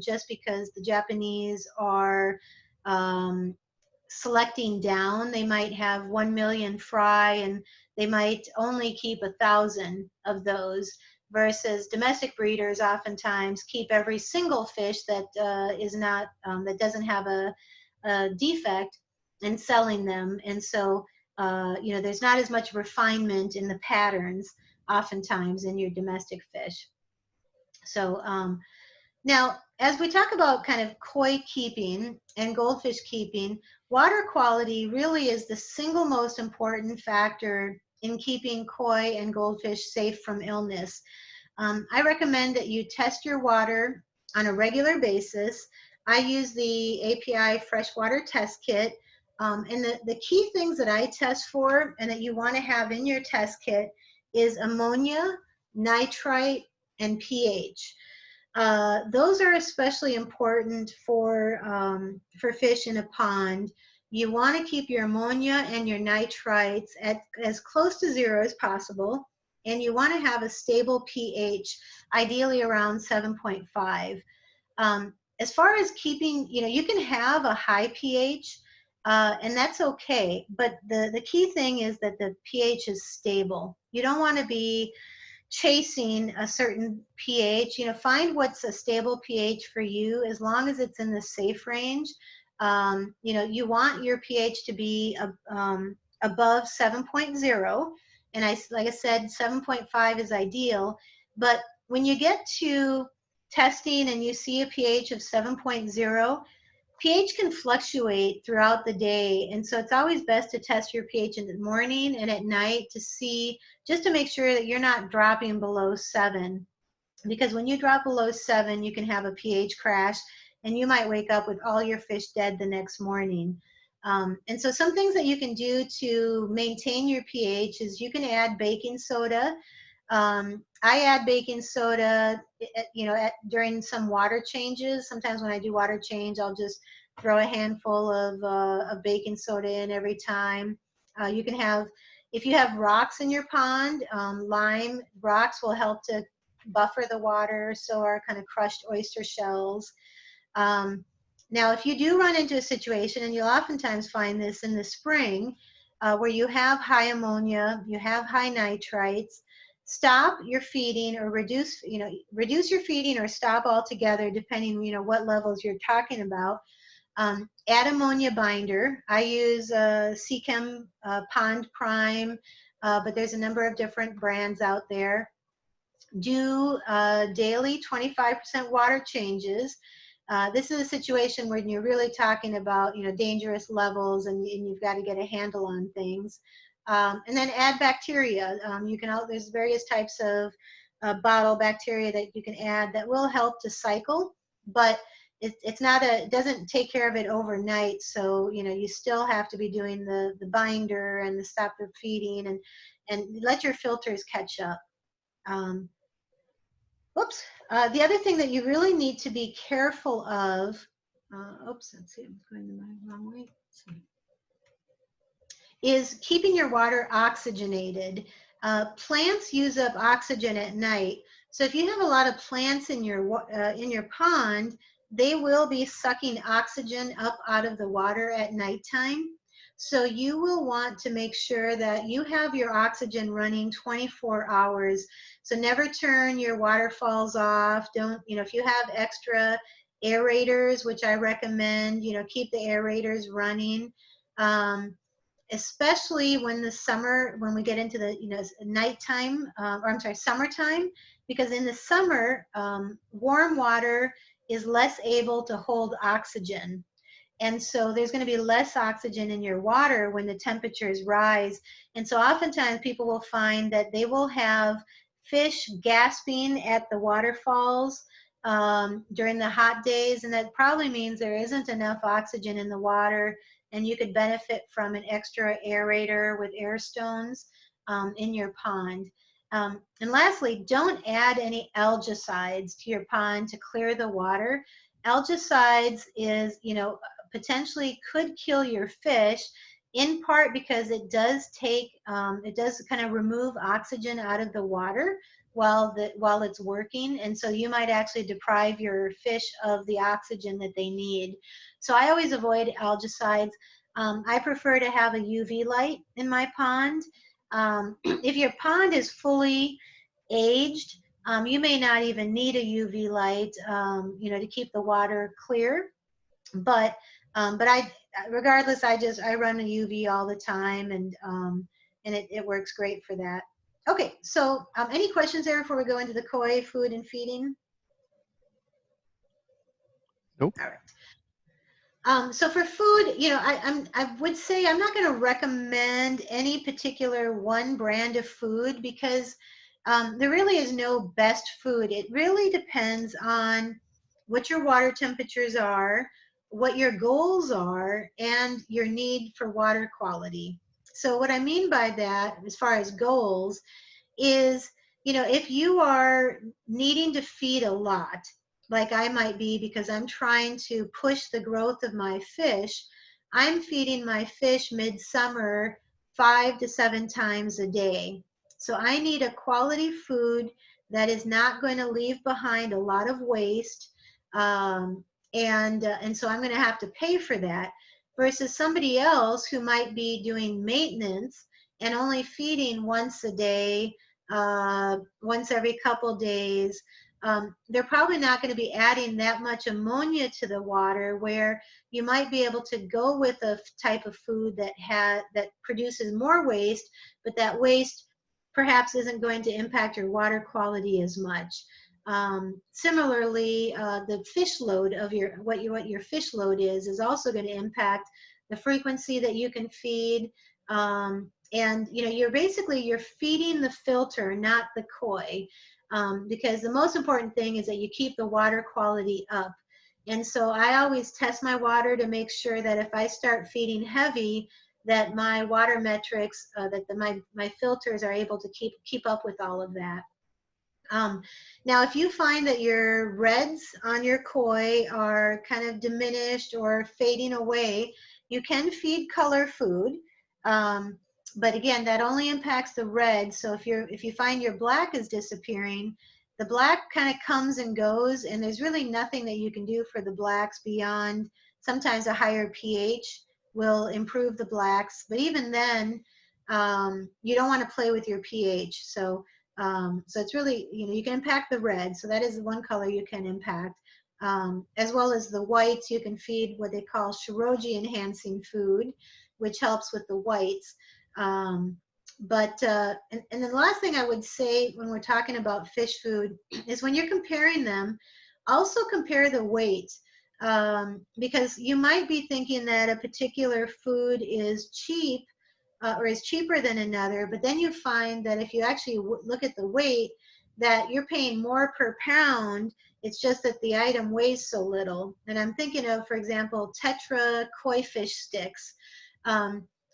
just because the Japanese are selecting down. They might have 1 million fry and they might only keep 1,000 of those, versus domestic breeders oftentimes keep every single fish that is not, that doesn't have a defect, and selling them. And so, there's not as much refinement in the patterns oftentimes in your domestic fish. So now, as we talk about kind of koi keeping and goldfish keeping, water quality really is the single most important factor in keeping koi and goldfish safe from illness. I recommend that you test your water on a regular basis. I use the API freshwater test kit. And the key things that I test for and that you want to have in your test kit is ammonia, nitrite, and pH. Those are especially important for fish in a pond. You want to keep your ammonia and your nitrites at as close to zero as possible, and you want to have a stable pH, ideally around 7.5. As far as keeping, you can have a high pH, and that's okay, but the key thing is that the pH is stable. You don't want to be chasing a certain pH. Find what's a stable pH for you, as long as it's in the safe range. You want your pH to be above 7.0, and like I said, 7.5 is ideal. But when you get to testing and you see a pH of 7.0, pH can fluctuate throughout the day, and so it's always best to test your pH in the morning and at night to see, just to make sure that you're not dropping below 7. Because when you drop below 7, you can have a pH crash, and you might wake up with all your fish dead the next morning. And so some things that you can do to maintain your pH is you can add baking soda. I add baking soda, during some water changes. Sometimes when I do water change, I'll just throw a handful of baking soda in every time. You can have, if you have rocks in your pond, lime rocks will help to buffer the water, so are kind of crushed oyster shells. Now, if you do run into a situation, and you'll oftentimes find this in the spring, where you have high ammonia, you have high nitrites, stop your feeding or reduce your feeding or stop altogether, depending, what levels you're talking about. Add ammonia binder. I use Seachem Pond Prime, but there's a number of different brands out there. Do daily 25% water changes. This is a situation when you're really talking about, dangerous levels, and you've got to get a handle on things. And then add bacteria. There's various types of bottle bacteria that you can add that will help to cycle, but it doesn't take care of it overnight. So, you still have to be doing the binder and the stop the feeding, and let your filters catch up. Oops. The other thing that you really need to be careful of, let's see, I'm going the wrong way. Is keeping your water oxygenated. Plants use up oxygen at night. So if you have a lot of plants in your pond, they will be sucking oxygen up out of the water at nighttime. So you will want to make sure that you have your oxygen running 24 hours. So never turn your waterfalls off. Don't, if you have extra aerators, which I recommend, keep the aerators running. Um, Especially when the summer, when we get into the nighttime, or I'm sorry, summertime, because in the summer, warm water is less able to hold oxygen. And so there's going to be less oxygen in your water when the temperatures rise. And so oftentimes people will find that they will have fish gasping at the waterfalls during the hot days. And that probably means there isn't enough oxygen in the water, and you could benefit from an extra aerator with air stones in your pond. And lastly, don't add any algicides to your pond to clear the water. Algicides is, potentially could kill your fish, in part because it does kind of remove oxygen out of the water while it's working, and so you might actually deprive your fish of the oxygen that they need. So I always avoid algicides. I prefer to have a UV light in my pond. If your pond is fully aged, you may not even need a UV light, to keep the water clear. But I, regardless, I run a UV all the time, and it works great for that. Okay, so any questions there before we go into the koi food and feeding? Nope. All right. So for food, I would say I'm not going to recommend any particular one brand of food, because there really is no best food. It really depends on what your water temperatures are, what your goals are, and your need for water quality. So what I mean by that, as far as goals, is, if you are needing to feed a lot, like I might be because I'm trying to push the growth of my fish, I'm feeding my fish midsummer 5 to 7 times a day. So I need a quality food that is not going to leave behind a lot of waste. Um, and so I'm going to have to pay for that, versus somebody else who might be doing maintenance and only feeding once a day, once every couple days. They're probably not going to be adding that much ammonia to the water, where you might be able to go with a type of food that produces more waste, but that waste perhaps isn't going to impact your water quality as much. Similarly, the fish load of what your fish load is also going to impact the frequency that you can feed. And you're feeding the filter, not the koi, because the most important thing is that you keep the water quality up. And so I always test my water to make sure that if I start feeding heavy, that my water metrics, my filters are able to keep up with all of that. Now, if you find that your reds on your koi are kind of diminished or fading away, you can feed color food. Um, but again, that only impacts the red. So if you find your black is disappearing, the black kind of comes and goes, and there's really nothing that you can do for the blacks beyond sometimes a higher pH will improve the blacks. But even then, you don't want to play with your pH. So it's really, you can impact the red. So that is the one color you can impact. As well as the whites, you can feed what they call shiroji enhancing food, which helps with the whites. And then the last thing I would say when we're talking about fish food is, when you're comparing them, also compare the weight. Because you might be thinking that a particular food is cheap, or is cheaper than another, but then you find that if you actually look at the weight, that you're paying more per pound. It's just that the item weighs so little. And I'm thinking of, for example, Tetra koi fish sticks,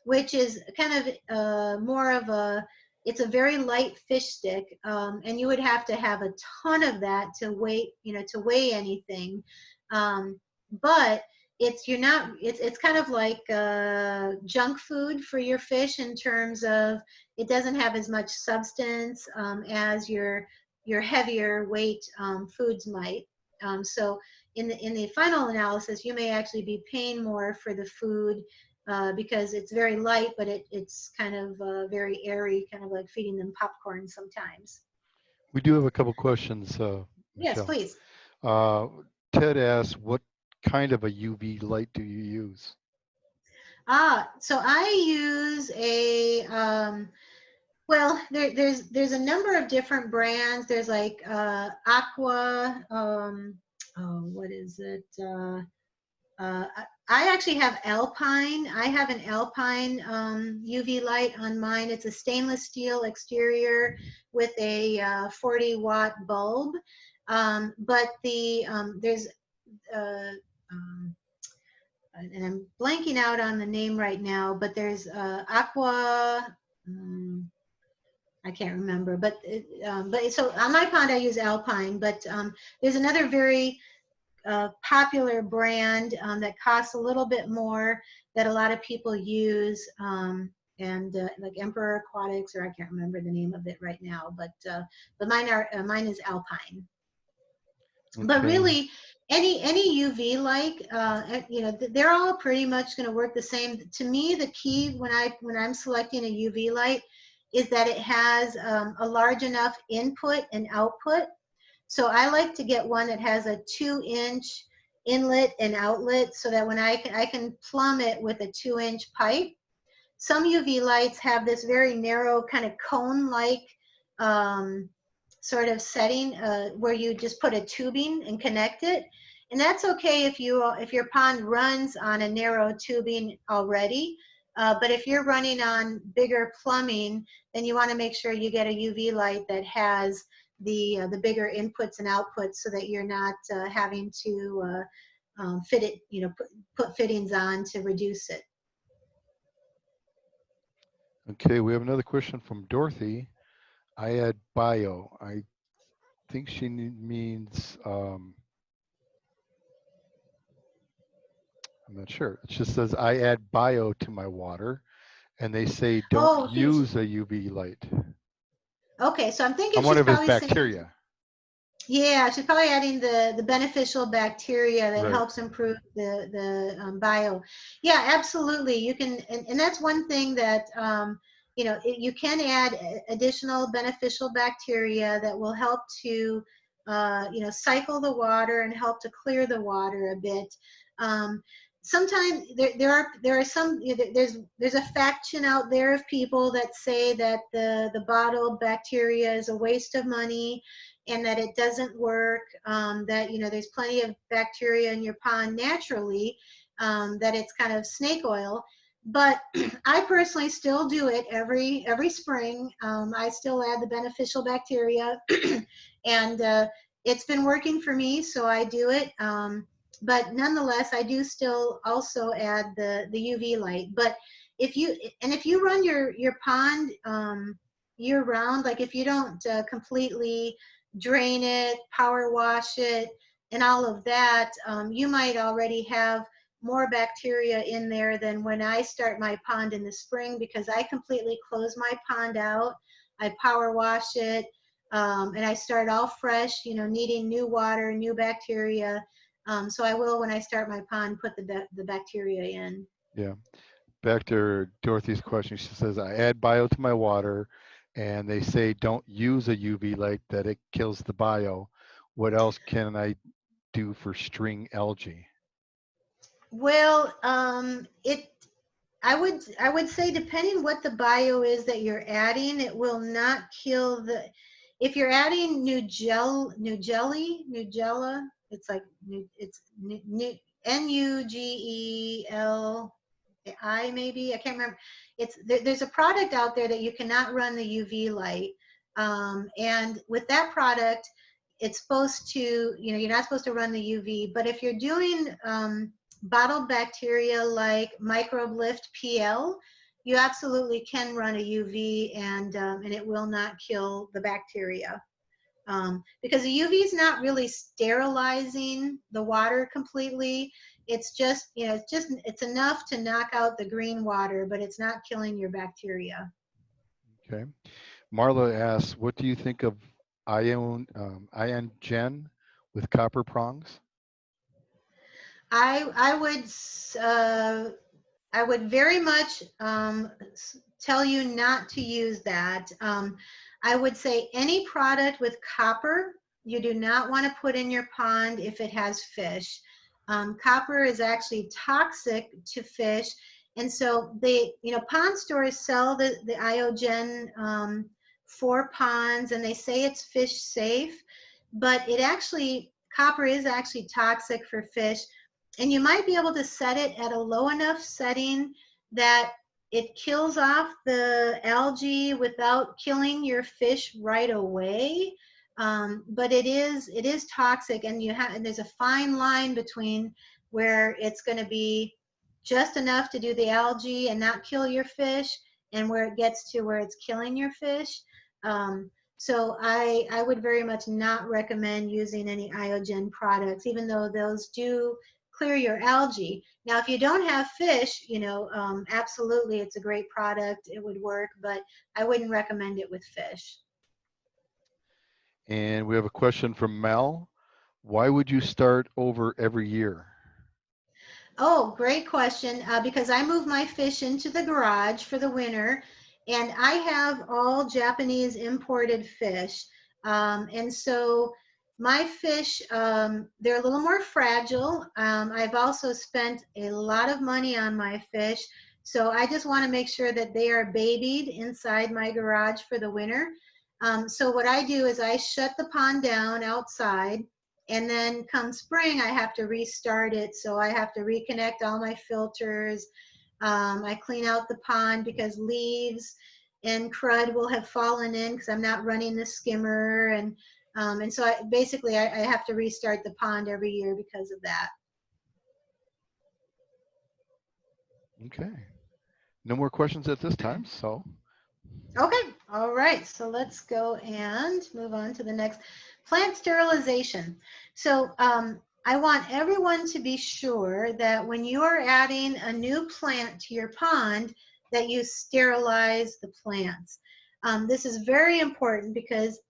which is kind of more of it's a very light fish stick, and you would have to have a ton of that to weigh anything. But it's kind of like junk food for your fish, in terms of it doesn't have as much substance as your heavier weight foods might. So in the final analysis, you may actually be paying more for the food because it's very light, but it's kind of very airy, kind of like feeding them popcorn sometimes. We do have a couple questions, Yes, Michelle. please. Uh, Ted asks, what kind of a UV light do you use? So I use a well, there's a number of different brands. There's like Aqua. Oh, what is it? I actually have Alpine. I have an Alpine UV light on mine. It's a stainless steel exterior with a 40-watt bulb. But there's uh, um, and I'm blanking out on the name right now, but there's Aqua. I can't remember, but so on my pond I use Alpine, but there's another very popular brand that costs a little bit more that a lot of people use, and like Emperor Aquatics, or I can't remember the name of it right now, but mine is Alpine. But Okay. really, any UV like they're all pretty much going to work the same. To me, the key when I'm selecting a UV light is that it has a large enough input and output. So I like to get one that has a 2-inch inlet and outlet, so that when I can plumb it with a 2-inch pipe. Some UV lights have this very narrow kind of cone-like um, sort of setting where you just put a tubing and connect it. And that's okay if your pond runs on a narrow tubing already. But if you're running on bigger plumbing, then you want to make sure you get a UV light that has the bigger inputs and outputs, so that you're not having to fit it, put fittings on to reduce it. Okay, we have another question from Dorothy. I add bio. I think she means, I'm not sure. It just says I add bio to my water, and they say don't Oh, use a UV light. okay, so I'm I thinking she's wonder if it's probably saying, bacteria. yeah, she's probably adding the beneficial bacteria that Right. helps improve the bio. Yeah, absolutely. You can, and that's one thing that you can add additional beneficial bacteria that will help to cycle the water and help to clear the water a bit. Um, Sometimes there are some there's a faction out there of people that say that the bottled bacteria is a waste of money and that it doesn't work, that there's plenty of bacteria in your pond naturally, that it's kind of snake oil. But I personally still do it every spring. I still add the beneficial bacteria, and it's been working for me, so I do it. But nonetheless, I do still also add the UV light. But if you run your pond year round, like if you don't completely drain it, power wash it, and all of that, you might already have more bacteria in there than when I start my pond in the spring, because I completely close my pond out. I power wash it, and I start all fresh, needing new water, new bacteria. So I will, when I start my pond, put the bacteria in. Yeah. Back to Dorothy's question. She says I add bio to my water, and they say don't use a UV light, that it kills the bio. What else can I do for string algae? Well, I would say, depending what the bio is that you're adding, it will not kill the. If you're adding Nugella, it's like Nugel maybe, I can't remember. There's a product out there that you cannot run the UV light, and with that product, it's supposed to, you're not supposed to run the UV. But if you're doing bottled bacteria like microbe lift PL, you absolutely can run a UV, and it will not kill the bacteria. Because the UV is not really sterilizing the water completely. It's just, it's enough to knock out the green water, but it's not killing your bacteria. Okay. Marla asks, what do you think of ion gen with copper prongs? I would I would very much tell you not to use that. I would say any product with copper, you do not want to put in your pond if it has fish. Copper is actually toxic to fish. And so they, pond stores sell the iogen for ponds, and they say it's fish safe, but copper is actually toxic for fish. And you might be able to set it at a low enough setting that it kills off the algae without killing your fish right away. But it is toxic, and and there's a fine line between where it's going to be just enough to do the algae and not kill your fish, and where it gets to where it's killing your fish. So I would very much not recommend using any iogen products, even though those do clear your algae. Now, if you don't have fish, absolutely, it's a great product. It would work, but I wouldn't recommend it with fish. And we have a question from Mel. Why would you start over every year? Oh, great question. Because I move my fish into the garage for the winter, and I have all Japanese imported fish. And so my fish, they're a little more fragile. I've also spent a lot of money on my fish. So I just want to make sure that they are babied inside my garage for the winter. So what I do is I shut the pond down outside, and then come spring, I have to restart it. So I have to reconnect all my filters. I clean out the pond because leaves and crud will have fallen in because I'm not running the skimmer. And so I have to restart the pond every year because of that. Okay. No more questions at this time, so. Okay, all right, so let's go and move on to the next. Plant sterilization. So I want everyone to be sure that when you are adding a new plant to your pond, that you sterilize the plants. This is very important because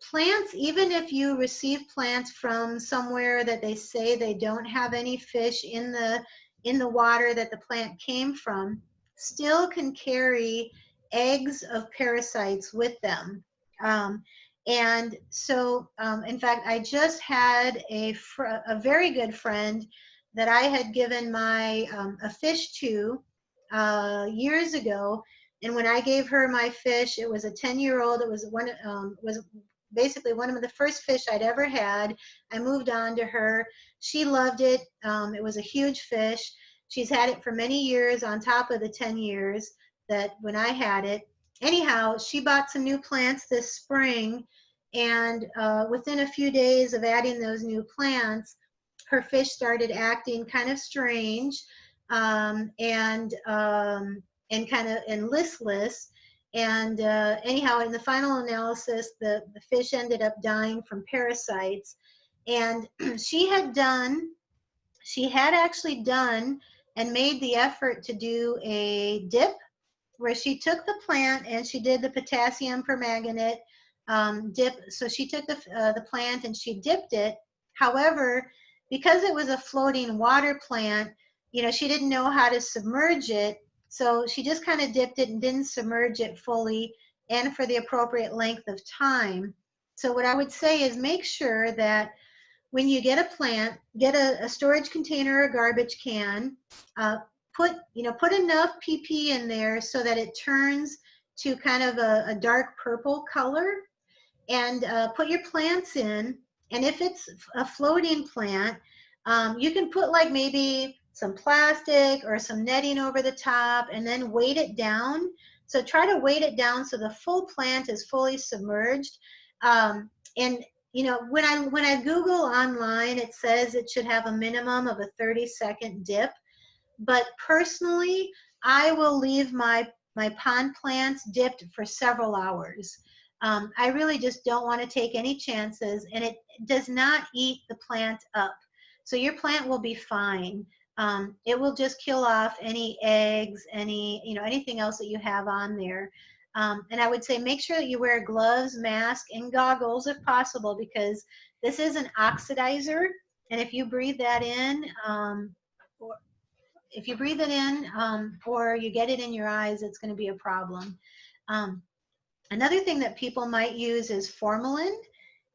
plants, even if you receive plants from somewhere that they say they don't have any fish in the water that the plant came from, still can carry eggs of parasites with them. Um, and so, in fact, I just had a very good friend that I had given my a fish to years ago. And when I gave her my fish, it was a 10-year-old. It was basically one of the first fish I'd ever had. I moved on to her. She loved it. It was a huge fish. She's had it for many years on top of the 10 years that when I had it. Anyhow, she bought some new plants this spring, and within a few days of adding those new plants, her fish started acting kind of strange, and kind of and listless. And anyhow, in the final analysis, the fish ended up dying from parasites. And she had actually done and made the effort to do a dip where she took the plant and she did the potassium permanganate dip. So she took the plant and she dipped it. However, because it was a floating water plant, she didn't know how to submerge it. So she just kind of dipped it and didn't submerge it fully and for the appropriate length of time. So what I would say is make sure that when you get a plant, get a storage container or a garbage can, uh, put enough PP in there so that it turns to kind of a dark purple color, and put your plants in. And if it's a floating plant, you can put like maybe some plastic or some netting over the top and then weight it down. So try to weight it down so the full plant is fully submerged. And when I Google online, it says it should have a minimum of a 30-second dip. But personally, I will leave my pond plants dipped for several hours. I really just don't want to take any chances, and it does not eat the plant up. So your plant will be fine. It will just kill off any eggs, anything else that you have on there. And I would say make sure that you wear gloves, mask, and goggles if possible, because this is an oxidizer, and if you breathe that in, or or you get it in your eyes, it's going to be a problem. Um, Another thing that people might use is formalin.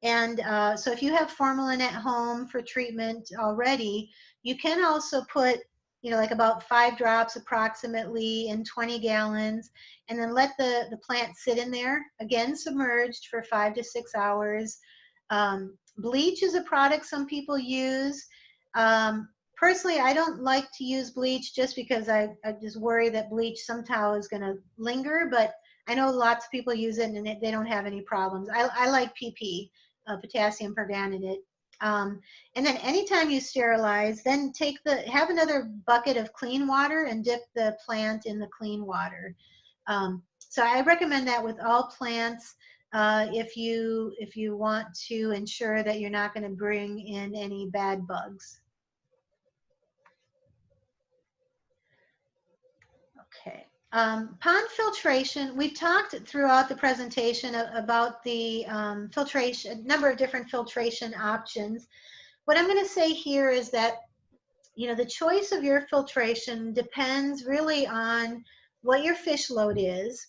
And so if you have formalin at home for treatment already, you can also put like about 5 drops approximately in 20 gallons, and then let the plant sit in there, again submerged for 5 to 6 hours. Bleach is a product some people use. Personally, I don't like to use bleach just because I just worry that bleach somehow is going to linger, but I know lots of people use it and they don't have any problems. I like PP, potassium permanganate. Um, and then anytime you sterilize, then have another bucket of clean water and dip the plant in the clean water. So I recommend that with all plants, if you want to ensure that you're not going to bring in any bad bugs. Okay. Pond filtration, we talked throughout the presentation about the filtration, number of different filtration options. What I'm going to say here is that, the choice of your filtration depends really on what your fish load is,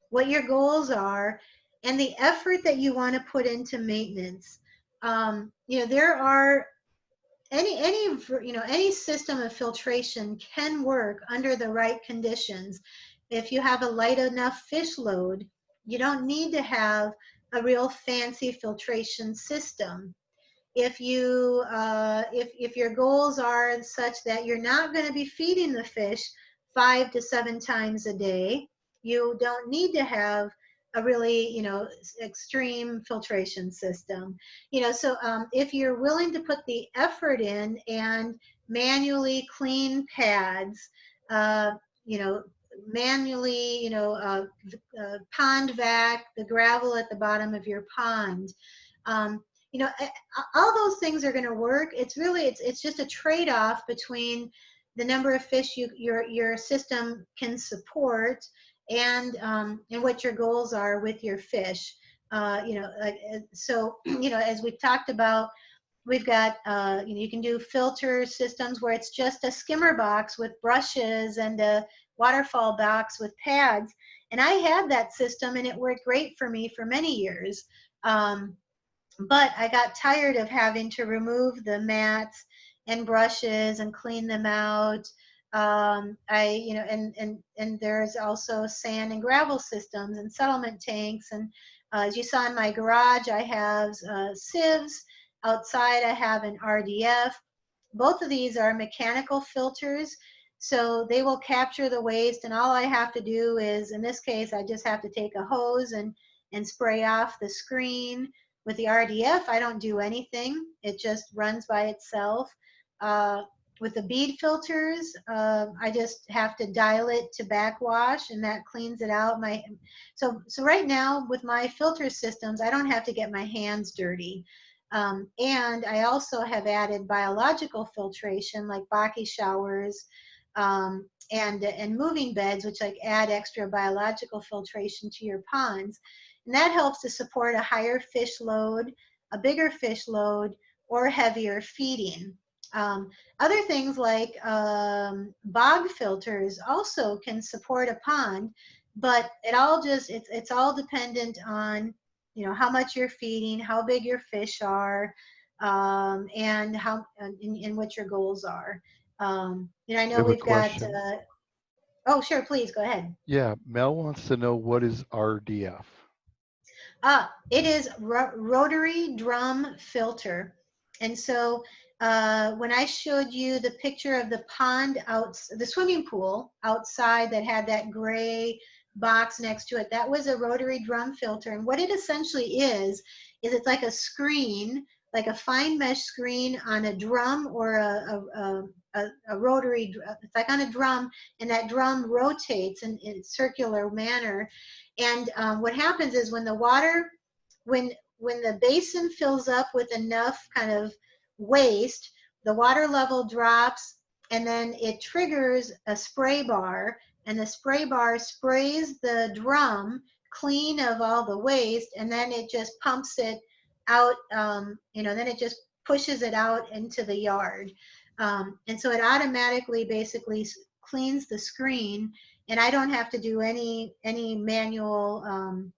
what your goals are, and the effort that you want to put into maintenance. There are any system of filtration can work under the right conditions. If you have a light enough fish load, you don't need to have a real fancy filtration system. If your goals are such that you're not going to be feeding the fish 5 to 7 times a day, you don't need to have a really extreme filtration system. So if you're willing to put the effort in and manually clean pads, uh, you know manually pond vac the gravel at the bottom of your pond, um, all those things are going to work. It's just a trade-off between the number of fish your system can support and what your goals are with your fish. So as we've talked about, we've got you can do filter systems where it's just a skimmer box with brushes and a waterfall box with pads. And I had that system and it worked great for me for many years. But I got tired of having to remove the mats and brushes and clean them out. And there's also sand and gravel systems and settlement tanks. And as you saw in my garage, I have sieves. Outside, I have an RDF. Both of these are mechanical filters, so they will capture the waste. And all I have to do is, in this case, I just have to take a hose and spray off the screen. With the RDF, I don't do anything. It just runs by itself. With the bead filters, I just have to dial it to backwash, and that cleans it out. So right now with my filter systems, I don't have to get my hands dirty. And I also have added biological filtration like Baki showers and moving beds, which like add extra biological filtration to your ponds. And that helps to support a higher fish load, a bigger fish load, or heavier feeding. Other things like bog filters also can support a pond, but it's all dependent on how much you're feeding, how big your fish are, and what your goals are. I I know have a we've got. question. Oh, sure, please go ahead. Yeah, Mel wants to know what is RDF. It is rotary drum filter. And so when I showed you the picture of the pond the swimming pool outside that had that gray box next to it, that was a rotary drum filter. And what it essentially is it's like a screen, like a fine mesh screen on a drum or a rotary, it's like on a drum, and that drum rotates in a circular manner. And what happens is when the basin fills up with enough kind of waste, the water level drops, and then it triggers a spray bar, and the spray bar sprays the drum clean of all the waste, and then it just pumps it out. Then it just pushes it out into the yard, and so it automatically basically cleans the screen, and I don't have to do any manual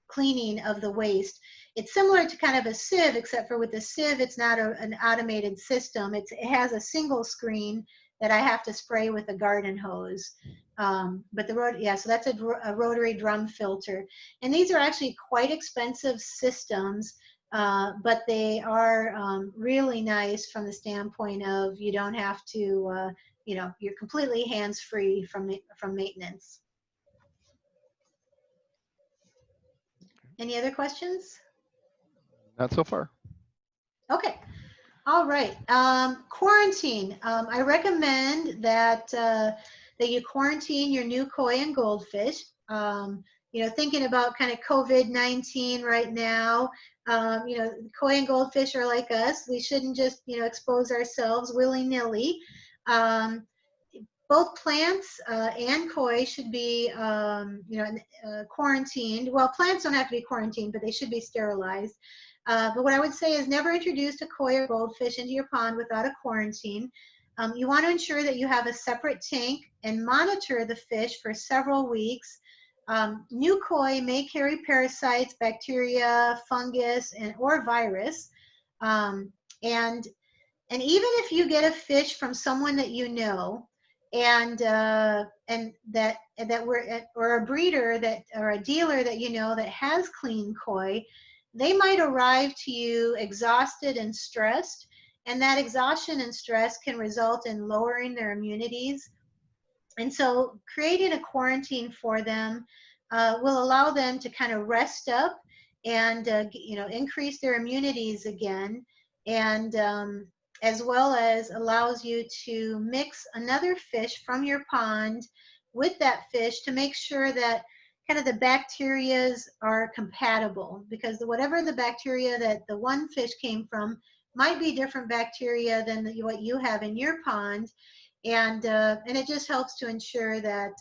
cleaning of the waste. It's similar to kind of a sieve, except for with the sieve, it's not an automated system. It has a single screen that I have to spray with a garden hose. But yeah, so that's a rotary drum filter. And these are actually quite expensive systems, but they are really nice from the standpoint of you don't have to, you're completely hands-free from maintenance. Any other questions? Not so far. Okay. All right. Quarantine. I recommend that you quarantine your new koi and goldfish. Thinking about kind of COVID-19 right now. Koi and goldfish are like us. We shouldn't just expose ourselves willy-nilly. Um, Both plants and koi should be quarantined. Well, plants don't have to be quarantined, but they should be sterilized. But what I would say is never introduce a koi or goldfish into your pond without a quarantine. You want to ensure that you have a separate tank and monitor the fish for several weeks. New koi may carry parasites, bacteria, fungus, or virus. Um, and and even if you get a fish from someone that you know, and that we're or a breeder that or a dealer that you know that has clean koi, they might arrive to you exhausted and stressed, and that exhaustion and stress can result in lowering their immunities. And so creating a quarantine for them will allow them to kind of rest up and increase their immunities again, and as well as allows you to mix another fish from your pond with that fish to make sure that kind of the bacterias are compatible, because whatever the bacteria that the one fish came from might be different bacteria than what you have in your pond, and it just helps to ensure that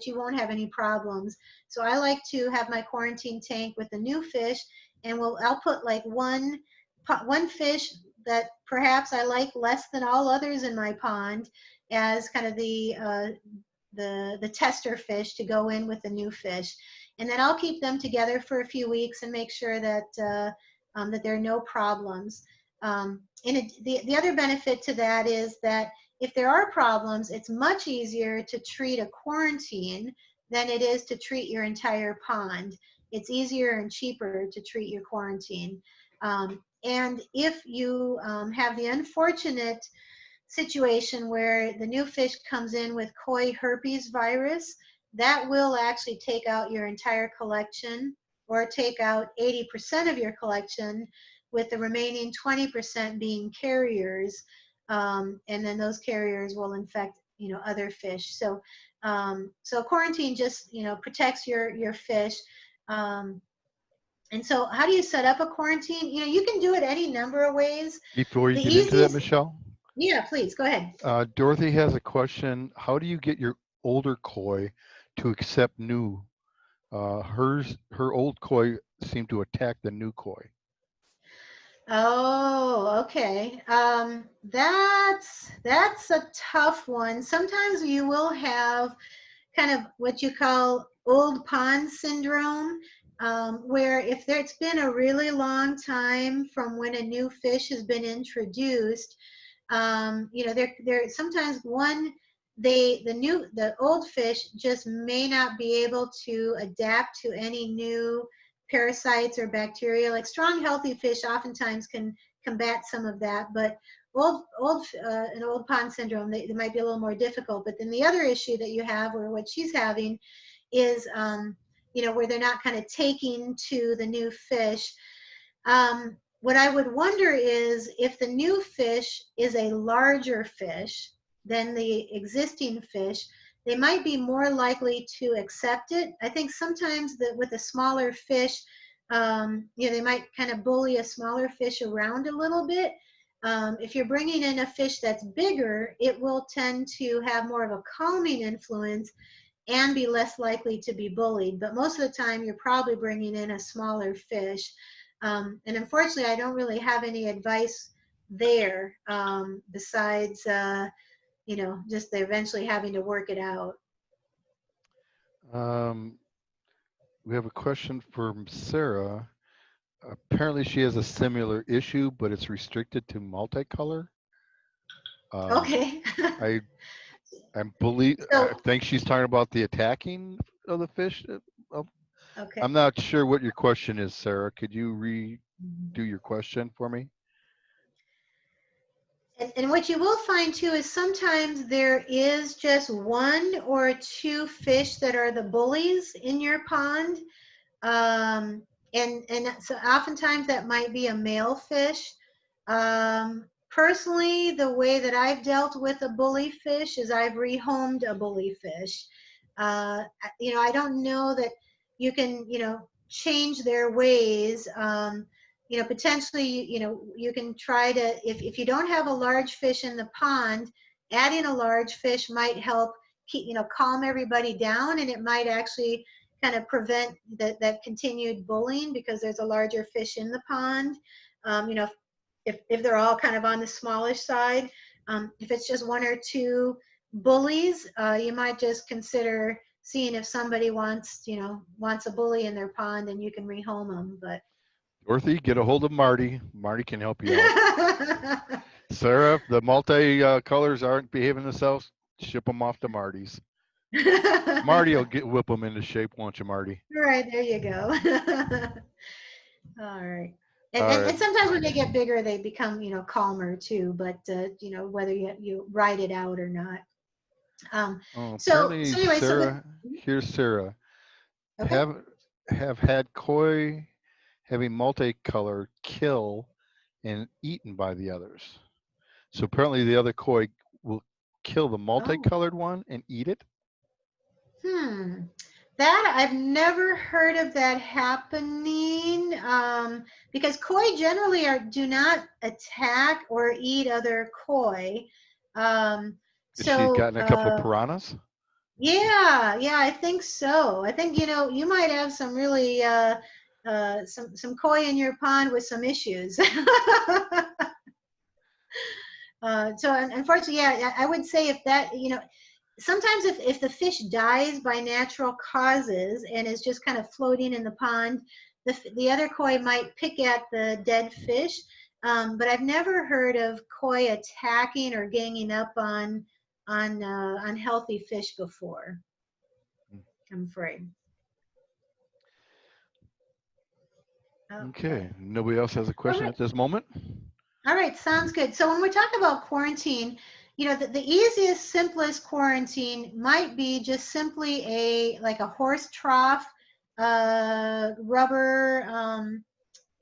you won't have any problems. So I like to have my quarantine tank with the new fish, and I'll put like one fish that perhaps I like less than all others in my pond as kind of the tester fish to go in with the new fish, and then I'll keep them together for a few weeks and make sure that there are no problems. The other benefit to that is that if there are problems, it's much easier to treat a quarantine than it is to treat your entire pond. It's easier and cheaper to treat your quarantine. And if you have the unfortunate situation where the new fish comes in with koi herpes virus, that will actually take out your entire collection or take out 80% of your collection, with the remaining 20% being carriers. And then those carriers will infect other fish. So quarantine just protects your fish. And so how do you set up a quarantine? You can do it any number of ways. Before you The get into that, easiest, Michelle, yeah, please go ahead. Dorothy has a question. How do you get your older koi to accept new? Her old koi seemed to attack the new koi. Oh, okay. That's a tough one. Sometimes you will have kind of what you call old pond syndrome, where if it's been a really long time from when a new fish has been introduced, there sometimes the old fish just may not be able to adapt to any new parasites or bacteria. Like strong, healthy fish oftentimes can combat some of that, but an old pond syndrome, they might be a little more difficult. But then the other issue that you have, or what she's having, is where they're not kind of taking to the new fish. What I would wonder is if the new fish is a larger fish than the existing fish, they might be more likely to accept it. I think sometimes that with a smaller fish, they might kind of bully a smaller fish around a little bit. If you're bringing in a fish that's bigger, it will tend to have more of a calming influence and be less likely to be bullied. But most of the time, you're probably bringing in a smaller fish. And unfortunately, I don't really have any advice there besides, just eventually having to work it out. Um, we have a question from Sarah. Apparently, she has a similar issue, but it's restricted to multicolor. Okay. I I So, think she's talking about the attacking of the fish. I'm okay. not sure what your question is, Sarah. Could you redo your question for me? And what you will find too is sometimes there is just one or two fish that are the bullies in your pond. And so oftentimes that might be a male fish. Personally, the way that I've dealt with a bully fish is I've rehomed a bully fish. I don't know that you can, change their ways. Potentially, you can try to, if you don't have a large fish in the pond, adding a large fish might help keep, calm everybody down, and it might actually kind of prevent that continued bullying because there's a larger fish in the pond. If they're all kind of on the smallish side, if it's just one or two bullies, you might just consider seeing if somebody wants a bully in their pond, and you can rehome them. But Dorothy, get a hold of Marty. Marty can help you out. Sarah, if the multi colors aren't behaving themselves, ship them off to Marty's. Marty will whip them into shape, won't you, Marty? All right, there you go. All right. And, All and right. and sometimes when they get bigger, they become, calmer too, but whether you ride it out or not. Oh, So apparently, anyway, so the Sarah. Here's Sarah. okay. Have had koi having multicolor kill and eaten by the others. So apparently, the other koi will kill the Oh, multicolored one and eat it. hmm. That I've never heard of that happening. Because koi generally do not attack or eat other koi. Um, Has she so gotten a couple of piranhas? yeah, I think so. I think you might have some really some koi in your pond with some issues. Unfortunately, yeah, I would say if that sometimes if the fish dies by natural causes and is just kind of floating in the pond, the other koi might pick at the dead fish. But I've never heard of koi attacking or ganging up on healthy fish before. I'm afraid. Okay. Okay. Nobody else has a All question right. at this moment? All right. Sounds good. So when we talk about quarantine, the easiest, simplest quarantine might be just simply like a horse trough, rubber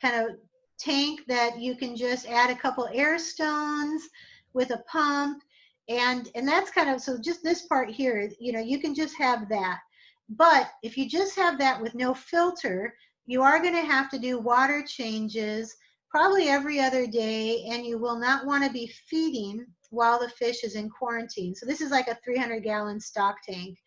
kind of tank that you can just add a couple air stones with a pump, and that's kind of, so just this part here, you can just have that. But if you just have that with no filter, you are going to have to do water changes probably every other day, and you will not want to be feeding while the fish is in quarantine. So this is like a 300-gallon stock tank.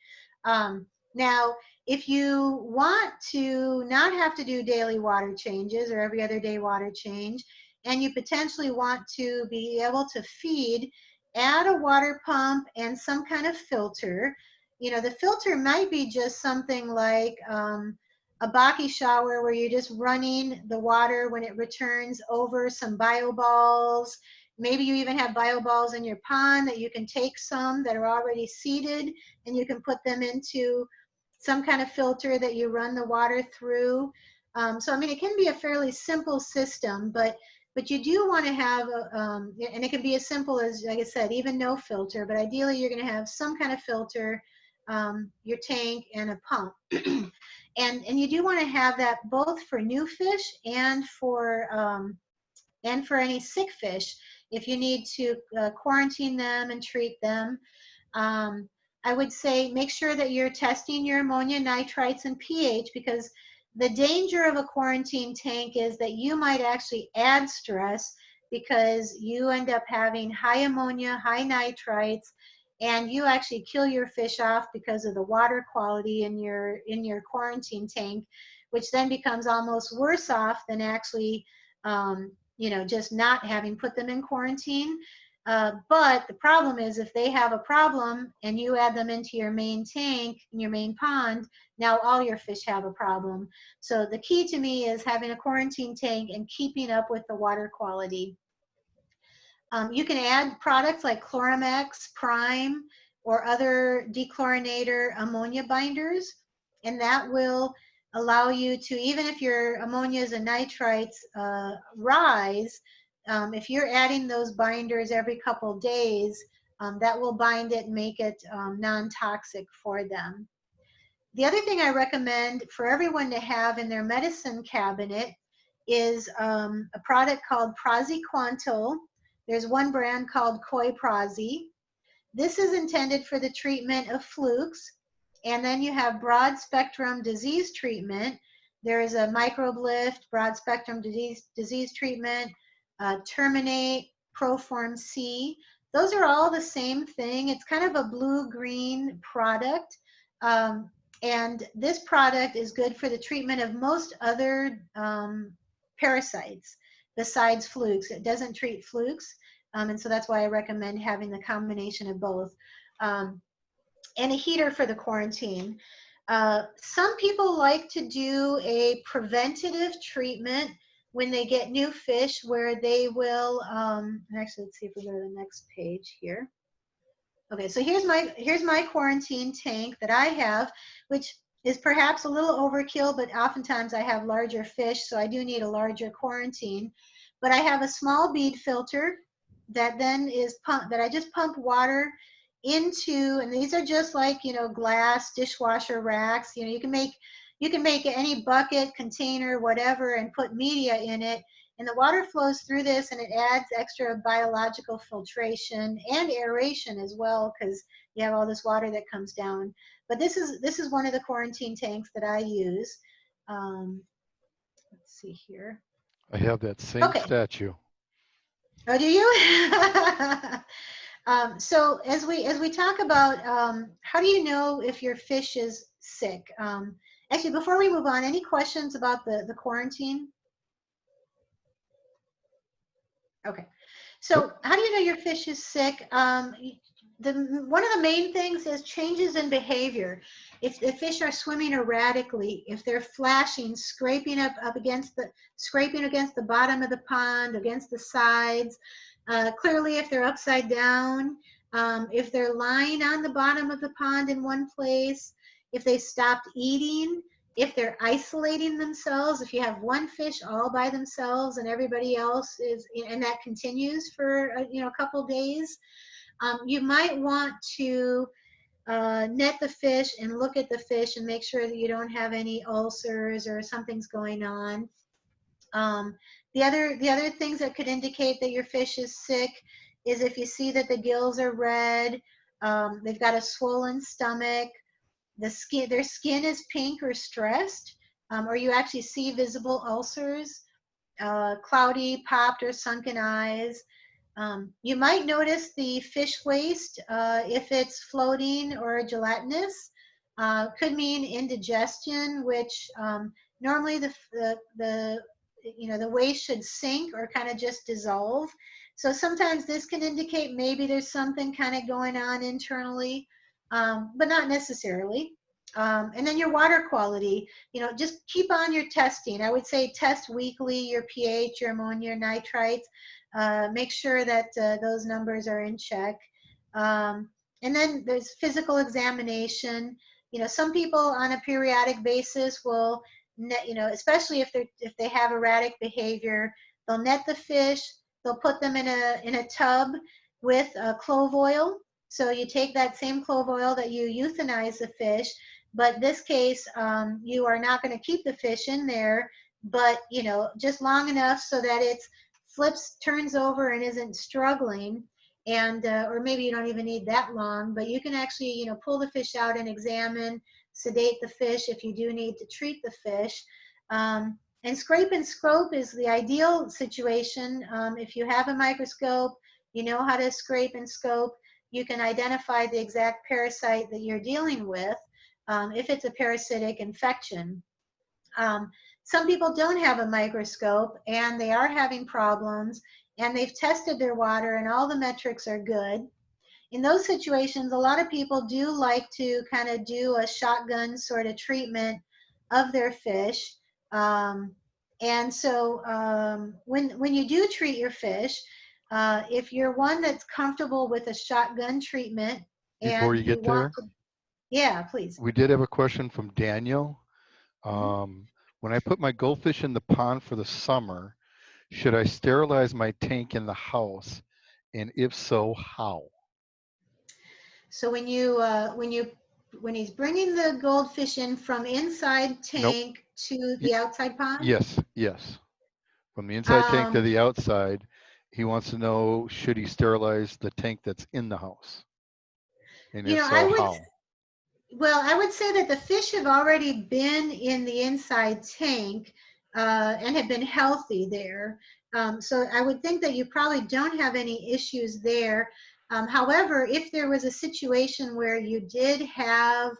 Now, if you want to not have to do daily water changes or every other day water change, and you potentially want to be able to feed, add a water pump and some kind of filter. The filter might be just something like a Baki shower where you're just running the water when it returns over some bio balls. Maybe you even have bio balls in your pond that you can take some that are already seeded, and you can put them into some kind of filter that you run the water through. So I mean, it can be a fairly simple system, but you do want to have and it can be as simple as, like I said, even no filter. But ideally, you're going to have some kind of filter, your tank, and a pump. And you do want to have that both for new fish and for any sick fish if you need to quarantine them and treat them. um, I would say make sure that you're testing your ammonia nitrites and pH, because the danger of a quarantine tank is that you might actually add stress because you end up having high ammonia, high nitrites, and you actually kill your fish off because of the water quality in your quarantine tank, which then becomes almost worse off than actually just not having put them in quarantine. But the problem is if they have a problem and you add them into your main tank, in your main pond, now all your fish have a problem. So the key to me is having a quarantine tank and keeping up with the water quality. You can add products like Chloromex, Prime, or other dechlorinator ammonia binders, and that will allow you to, even if your ammonias and nitrites rise, if you're adding those binders every couple days, that will bind it and make it non-toxic for them. The other thing I recommend for everyone to have in their medicine cabinet is a product called Praziquantel. There's one brand called Koi Prazi. This is intended for the treatment of flukes. And then you have broad spectrum disease treatment. There is a microbe lift, broad spectrum disease treatment, terminate, Proform C. Those are all the same thing. It's kind of a blue-green product. Um, and this product is good for the treatment of most other parasites besides flukes. It doesn't treat flukes. And so that's why I recommend having the combination of both. Um, and a heater for the quarantine. Some people like to do a preventative treatment when they get new fish where they will, actually, let's see if we go to the next page here. Okay, so here's my quarantine tank that I have, which is perhaps a little overkill, but oftentimes I have larger fish, so I do need a larger quarantine. But I have a small bead filter that then is that I just pump water into, and these are just like, glass dishwasher racks. You can make any bucket, container, whatever, and put media in it. And the water flows through this, and it adds extra biological filtration and aeration as well, because you have all this water that comes down. But this is one of the quarantine tanks that I use. Let's see here. I have that same Okay. statue. Oh, do you? So as we talk about how do you know if your fish is sick? Actually, before we move on, any questions about the quarantine? Okay. Nope. So how do you know your fish is sick? One of the main things is changes in behavior. If the fish are swimming erratically, if they're flashing, scraping against the bottom of the pond, against the sides, clearly if they're upside down, if they're lying on the bottom of the pond in one place, if they stopped eating, if they're isolating themselves, if you have one fish all by themselves and everybody else is, and that continues for a couple days, you might want to net the fish and look at the fish and make sure that you don't have any ulcers or something's going on. The other things that could indicate that your fish is sick is if you see that the gills are red, they've got a swollen stomach, their skin is pink or stressed, or you actually see visible ulcers, cloudy, popped, or sunken eyes. You might notice the fish waste if it's floating or gelatinous. Could mean indigestion, which normally the waste should sink or kind of just dissolve. So sometimes this can indicate maybe there's something kind of going on internally, but not necessarily. And then your water quality, just keep on your testing. I would say test weekly your pH, your ammonia, nitrites. Make sure that those numbers are in check. And then there's physical examination. Some people on a periodic basis will, especially if they have erratic behavior, they'll net the fish. They'll put them in a tub with clove oil. So you take that same clove oil that you euthanize the fish, but this case, you are not going to keep the fish in there, but just long enough so that it's turns over and isn't struggling, and or maybe you don't even need that long, but you can actually pull the fish out and examine, sedate the fish if you do need to treat the fish. And scrape and scope is the ideal situation. If you have a microscope, you know how to scrape and scope, you can identify the exact parasite that you're dealing with if it's a parasitic infection. Some people don't have a microscope and they are having problems and they've tested their water and all the metrics are good. In those situations, a lot of people do like to kind of do a shotgun sort of treatment of their fish. And so when you do treat your fish, If you're one that's comfortable with a shotgun treatment Before and you you get want there, to, yeah, please. we did have a question from Daniel. Mhm. When I put my goldfish in the pond for the summer, should I sterilize my tank in the house? And if so, how? So when he's bringing the goldfish in from inside Nope. tank to Y- the outside pond, yes, yes. From the inside tank to um, the outside, he wants to know, should he sterilize the tank that's in the house? And you if know, so, how? I would say that the fish have already been in the inside tank and have been healthy there. So I would think that you probably don't have any issues there. However, if there was a situation where you did have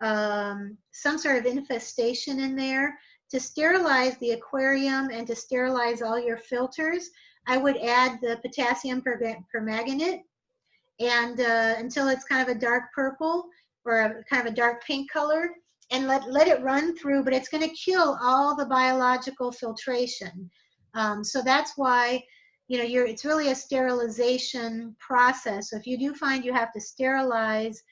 some sort of infestation in there, to sterilize the aquarium and to sterilize all your filters, I would add the potassium permanganate and until it's kind of a dark purple or a kind of a dark pink color, and let it run through, but it's going to kill all the biological filtration. So that's why, you know, it's really a sterilization process. So if you do find you have to sterilize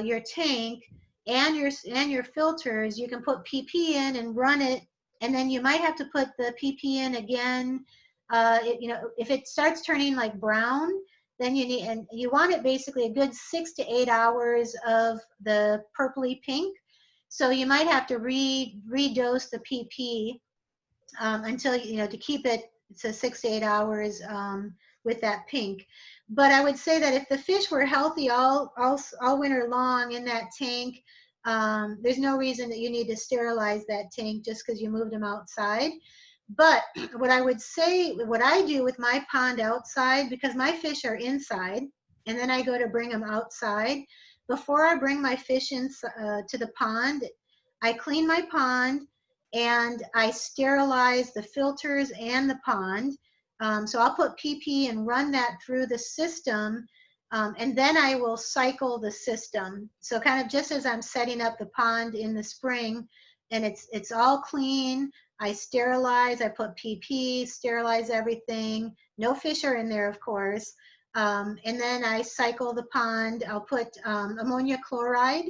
your tank and your filters, you can put PP in and run it, and then you might have to put the PP in again. You know, if it starts turning like brown, then you need, and you want it basically a good 6 to 8 hours of the purpley pink. So you might have to redose the PP until, you know, to keep it to 6 to 8 hours with that pink. But I would say that if the fish were healthy all winter long in that tank, there's no reason that you need to sterilize that tank just because you moved them outside. But what I would say, what I do with my pond outside, because my fish are inside, and then I go to bring them outside. Before I bring my fish in to the pond, I clean my pond and I sterilize the filters and the pond. So I'll put PP and run that through the system, and then I will cycle the system. So kind of just as I'm setting up the pond in the spring, and it's all clean. I sterilize, I put PP, sterilize everything. No fish are in there, of course. And then I cycle the pond. I'll put ammonia chloride.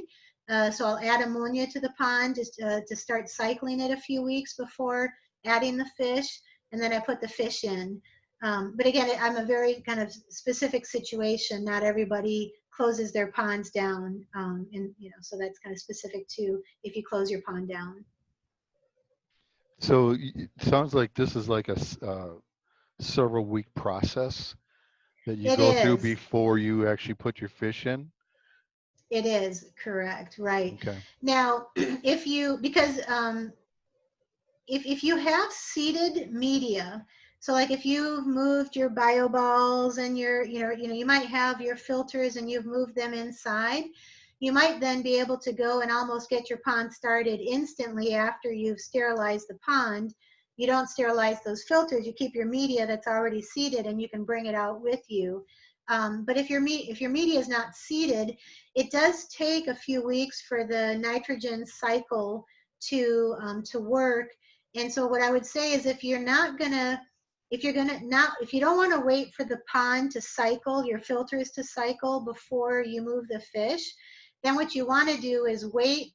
So I'll add ammonia to the pond just to start cycling it a few weeks before adding the fish. And then I put the fish in. But again, I'm a very kind of specific situation. Not everybody closes their ponds down. And, you know, so that's kind of specific to if you close your pond down. So it sounds like this is like a several week process that you It go through is. before you actually put your fish in. It is correct, right. Okay. Now, if you, because if you have seeded media, so like if you've moved your bio balls and your, you might have your filters and you've moved them inside, you might then be able to go and almost get your pond started instantly after you've sterilized the pond. You don't sterilize those filters, you keep your media that's already seeded and you can bring it out with you. But if your media is not seeded, it does take a few weeks for the nitrogen cycle to work. And so what I would say is if you don't want to wait for the pond to cycle, your filters to cycle before you move the fish, then what you want to do is wait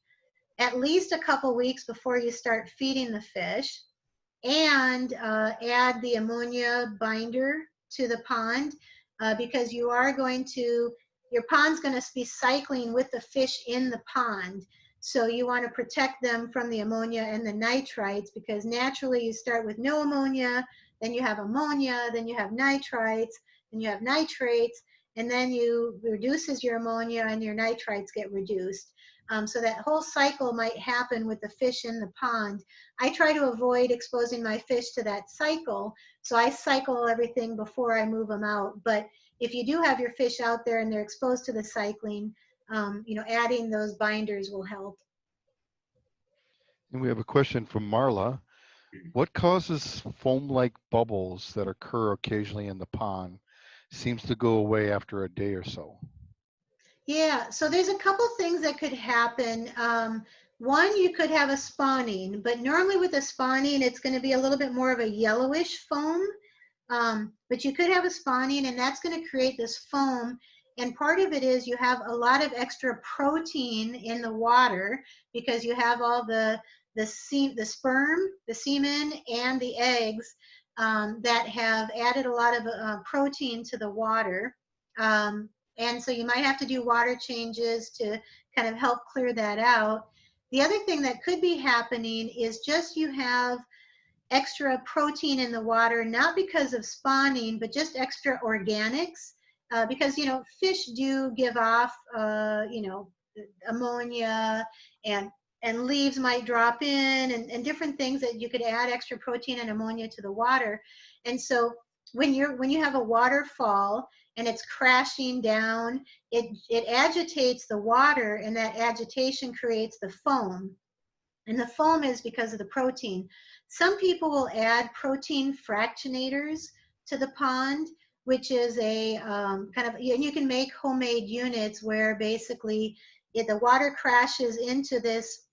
at least a couple weeks before you start feeding the fish, and add the ammonia binder to the pond, because your pond's going to be cycling with the fish in the pond. So you want to protect them from the ammonia and the nitrites, because naturally you start with no ammonia, then you have ammonia, then you have nitrites, then you have nitrates, and then you reduces your ammonia and your nitrites get reduced. So that whole cycle might happen with the fish in the pond. I try to avoid exposing my fish to that cycle, so I cycle everything before I move them out. But if you do have your fish out there and they're exposed to the cycling, adding those binders will help. And we have a question from Marla. What causes foam-like bubbles that occur occasionally in the pond? Seems to go away after a day or so. Yeah, so there's a couple things that could happen. One, you could have a spawning, but normally with a spawning, it's going to be a little bit more of a yellowish foam. But you could have a spawning, and that's going to create this foam. And part of it is you have a lot of extra protein in the water because you have all the sperm, the semen, and the eggs that have added a lot of protein to the water. Um, and so you might have to do water changes to kind of help clear that out. The other thing that could be happening is just you have extra protein in the water, not because of spawning, but just extra organics. Because fish do give off ammonia, and leaves might drop in, and different things that you could add extra protein and ammonia to the water. And so when you have a waterfall and it's crashing down, it agitates the water, and that agitation creates the foam. And the foam is because of the protein. Some people will add protein fractionators to the pond, which is a kind of, and you can make homemade units where basically the water crashes into this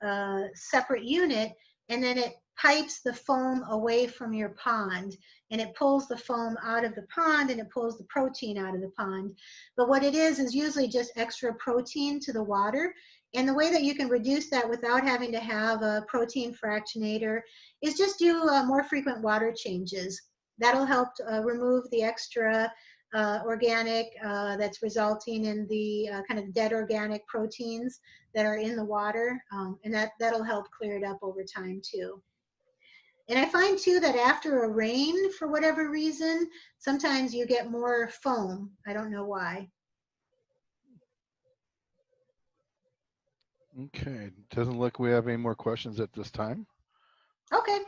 separate unit, and then it pipes the foam away from your pond, and it pulls the foam out of the pond, and it pulls the protein out of the pond. But what it is usually just extra protein to the water. And the way that you can reduce that without having to have a protein fractionator is just do more frequent water changes. That'll help remove the extra organic that's resulting in the kind of dead organic proteins that are in the water. And that'll help clear it up over time too. And I find too that after a rain, for whatever reason, sometimes you get more foam. I don't know why. Okay, doesn't look we have any more questions at this time. Okay.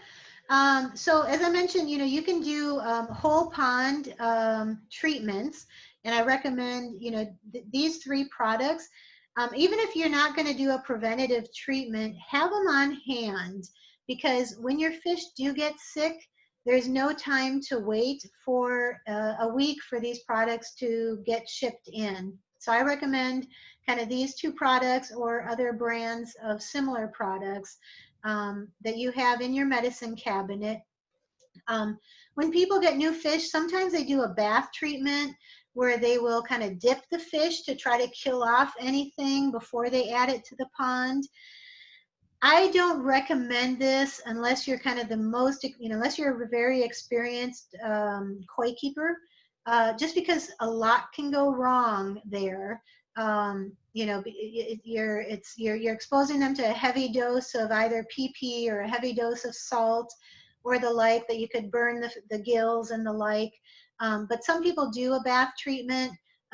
So as I mentioned, you can do whole pond treatments, and I recommend, these three products. Even if you're not going to do a preventative treatment, have them on hand, because when your fish do get sick, there's no time to wait for a week for these products to get shipped in. So I recommend kind of these two products or other brands of similar products that you have in your medicine cabinet. Um, when people get new fish, sometimes they do a bath treatment where they will kind of dip the fish to try to kill off anything before they add it to the pond. I don't recommend this unless you're kind of the most, unless you're a very experienced koi keeper, just because a lot can go wrong there. You're exposing them to a heavy dose of either PP or a heavy dose of salt or the like, that you could burn the gills and the like. But some people do a bath treatment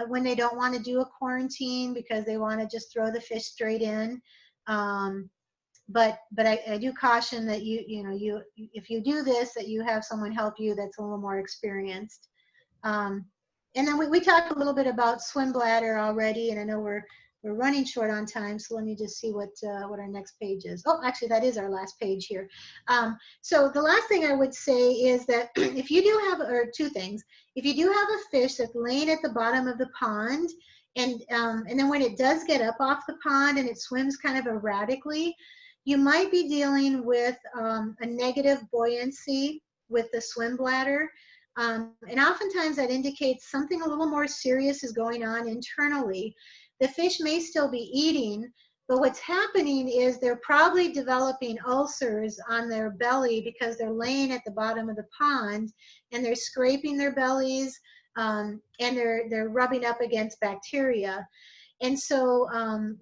when they don't want to do a quarantine because they want to just throw the fish straight in. Um, but I do caution that you if you do this, that you have someone help you that's a little more experienced. Um, and then we talked a little bit about swim bladder already, and I know we're running short on time, so let me just see what our next page is. Oh, actually, that is our last page here. So the last thing I would say is that if you do have, or two things, if you do have a fish that's laying at the bottom of the pond, and then when it does get up off the pond and it swims kind of erratically, you might be dealing with a negative buoyancy with the swim bladder. And oftentimes that indicates something a little more serious is going on internally. The fish may still be eating, but what's happening is they're probably developing ulcers on their belly because they're laying at the bottom of the pond, and they're scraping their bellies, and they're rubbing up against bacteria. And so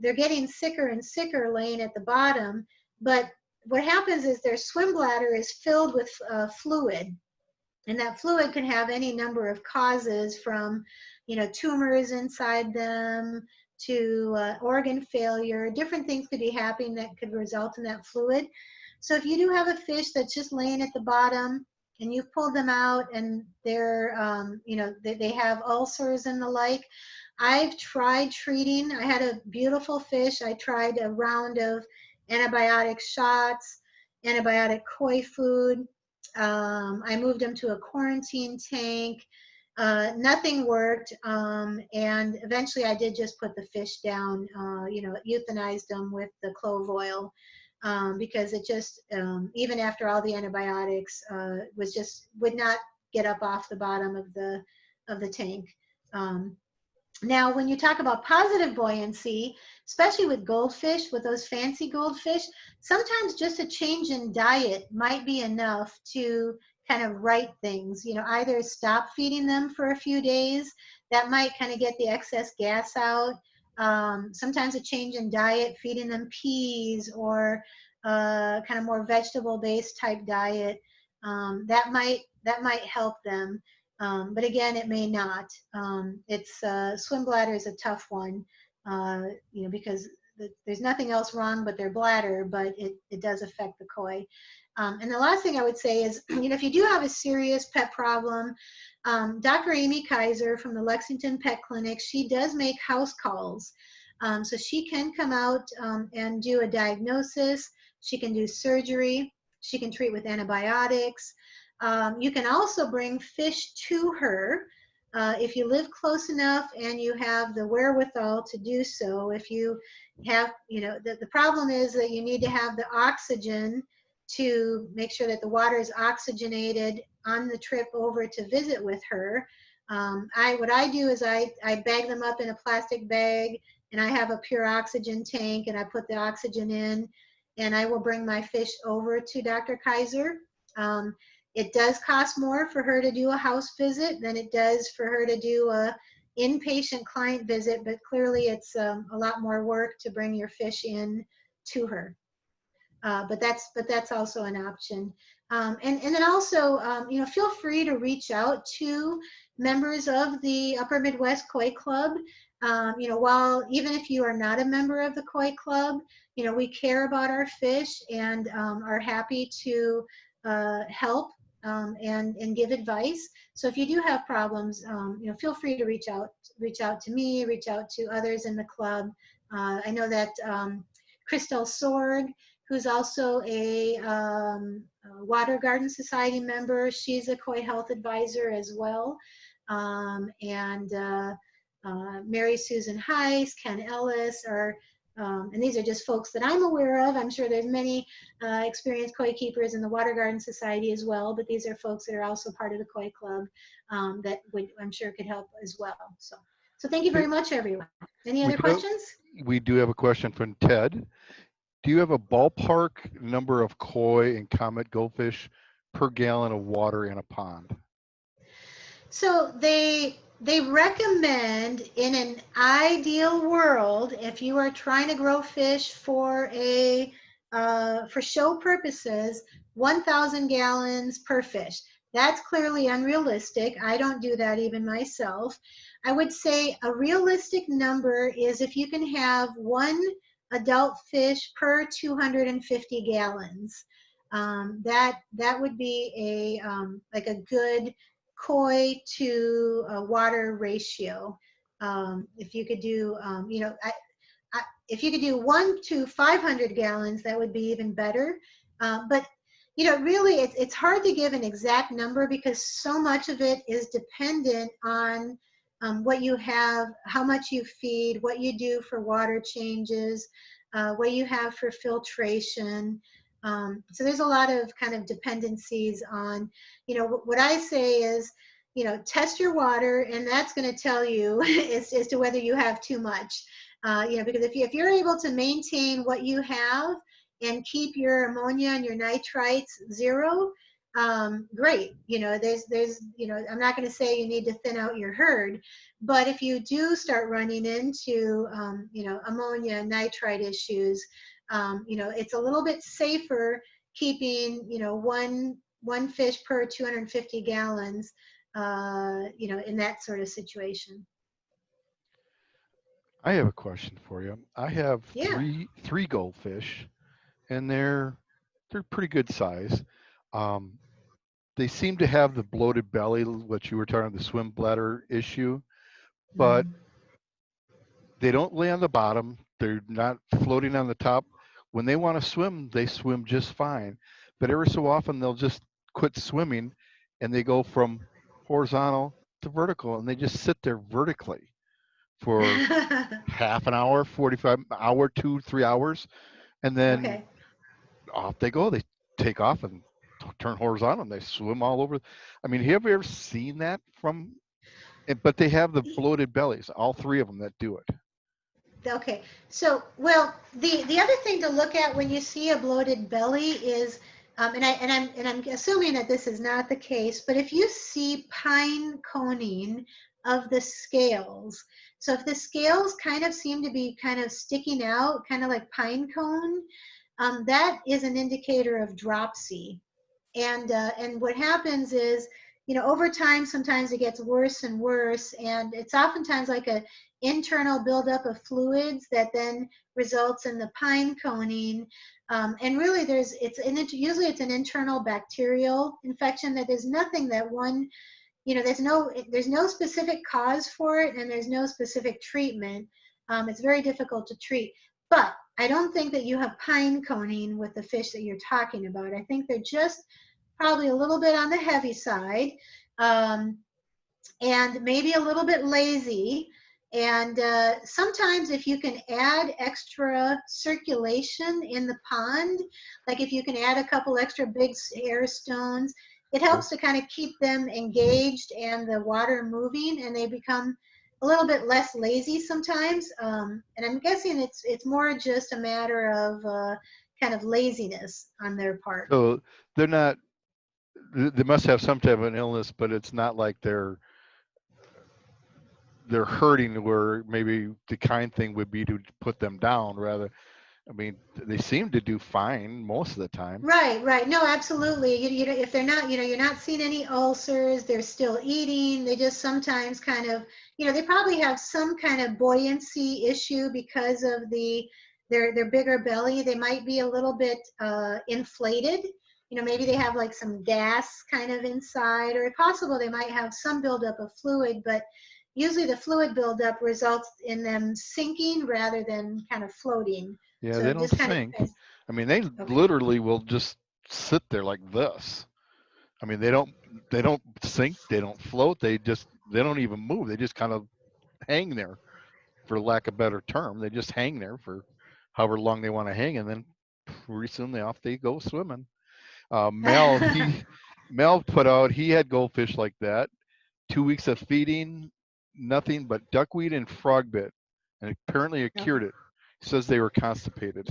they're getting sicker and sicker laying at the bottom. But what happens is their swim bladder is filled with fluid. And that fluid can have any number of causes, from, tumors inside them to organ failure. Different things could be happening that could result in that fluid. So if you do have a fish that's just laying at the bottom and you've pulled them out and they're, they have ulcers and the like, I've tried treating. I had a beautiful fish. I tried a round of antibiotic shots, antibiotic koi food. I moved him to a quarantine tank. Nothing worked. And eventually I did just put the fish down, euthanized them with the clove oil, because it just, even after all the antibiotics, would not get up off the bottom of the tank. Um, Now, when you talk about positive buoyancy, especially with goldfish, with those fancy goldfish, sometimes just a change in diet might be enough to kind of right things. Either stop feeding them for a few days, that might kind of get the excess gas out. Sometimes a change in diet, feeding them peas or kind of more vegetable-based type diet, that might help them. But again, it may not. It's swim bladder is a tough one, because there's nothing else wrong but their bladder, but it does affect the koi. And the last thing I would say is, if you do have a serious pet problem, Dr. Amy Kaiser from the Lexington Pet Clinic, she does make house calls. So she can come out and do a diagnosis. She can do surgery. She can treat with antibiotics. You can also bring fish to her if you live close enough and you have the wherewithal to do so. If you have, the problem is that you need to have the oxygen to make sure that the water is oxygenated on the trip over to visit with her. What I do is I bag them up in a plastic bag, and I have a pure oxygen tank, and I put the oxygen in, and I will bring my fish over to Dr. Kaiser. Um, it does cost more for her to do a house visit than it does for her to do a inpatient client visit, but clearly it's a lot more work to bring your fish in to her. But that's also an option. And then also, feel free to reach out to members of the Upper Midwest Koi Club. While even if you are not a member of the Koi Club, we care about our fish and are happy to help and give advice. So if you do have problems, feel free to reach out to me, reach out to others in the club. I know that Crystal Sorg, who's also a Water Garden Society member. She's a koi health advisor as well. And Mary Susan Heiss, Ken Ellis and these are just folks that I'm aware of. I'm sure there's many experienced koi keepers in the Water Garden Society as well, but these are folks that are also part of the koi club that I'm sure could help as well. So thank you very Okay, much, everyone. Any we other do have, questions? we do have a question from Ted. Do you have a ballpark number of koi and comet goldfish per gallon of water in a pond? So they recommend in an ideal world, if you are trying to grow fish for show purposes, 1,000 gallons per fish. That's clearly unrealistic. I don't do that even myself. I would say a realistic number is if you can have one adult fish per 250 gallons. That would be like a good koi to water ratio. If you could do, if you could do 1 to 500 gallons, that would be even better. But really, it's hard to give an exact number because so much of it is dependent on what you have, how much you feed, what you do for water changes, what you have for filtration. So there's a lot of kind of dependencies on, what I say is, test your water, and that's going to tell you as to whether you have too much. Because if you're able to maintain what you have and keep your ammonia and your nitrites zero, great. I'm not going to say you need to thin out your herd, but if you do start running into, ammonia and nitrite issues, it's a little bit safer keeping, one fish per 250 gallons, in that sort of situation. I have a question for you. I have Yeah. three goldfish, and they're pretty good size. Um, they seem to have the bloated belly, what you were talking about, the swim bladder issue, but Mm. they don't lay on the bottom. They're not floating on the top. When they want to swim, they swim just fine. But every so often, they'll just quit swimming and they go from horizontal to vertical and they just sit there vertically for half an hour, 45 hour, 2, 3 hours, and then Okay. off they go. They take off and turn horizontal and they swim all over. I mean, have you ever seen that from? But they have the bloated bellies, all three of them that do it. Okay, so well, the other thing to look at when you see a bloated belly is, and I'm assuming that this is not the case, but if you see pine coning of the scales, so if the scales kind of seem to be kind of sticking out, kind of like pine cone, that is an indicator of dropsy. And what happens is, over time, sometimes it gets worse and worse, and it's oftentimes like a internal buildup of fluids that then results in the pine coning. And really, usually it's an internal bacterial infection that there's nothing that one, there's no specific cause for it, and there's no specific treatment. It's very difficult to treat. But I don't think that you have pine coning with the fish that you're talking about. I think they're just probably a little bit on the heavy side, um, and maybe a little bit lazy. And sometimes if you can add extra circulation in the pond, like if you can add a couple extra big air stones, it Okay. helps to kind of keep them engaged and the water moving, and they become a little bit less lazy sometimes. And I'm guessing it's more just a matter of kind of laziness on their part. So they're not. They must have some type of an illness, but it's not like they're hurting. Where maybe the kind thing would be to put them down. Rather, I mean, they seem to do fine most of the time. Right, right. No, absolutely. If they're not, you're not seeing any ulcers, they're still eating. They just sometimes kind of, they probably have some kind of buoyancy issue because of their bigger belly. They might be a little bit inflated. Maybe they have like some gas kind of inside, or it's possible they might have some buildup of fluid, but usually the fluid buildup results in them sinking rather than kind of floating. Yeah, So they it don't just kind of sink. depends. I mean, they Okay. literally will just sit there like this. I mean, they don't sink, they don't float, they don't even move. They just kind of hang there, for lack of a better term. They just hang there for however long they want to hang, and then pretty soon they off they go swimming. Mel, Mel put out he had goldfish like that. 2 weeks of feeding, nothing but duckweed and frog bit, and apparently it cured Okay. it. He says they were constipated.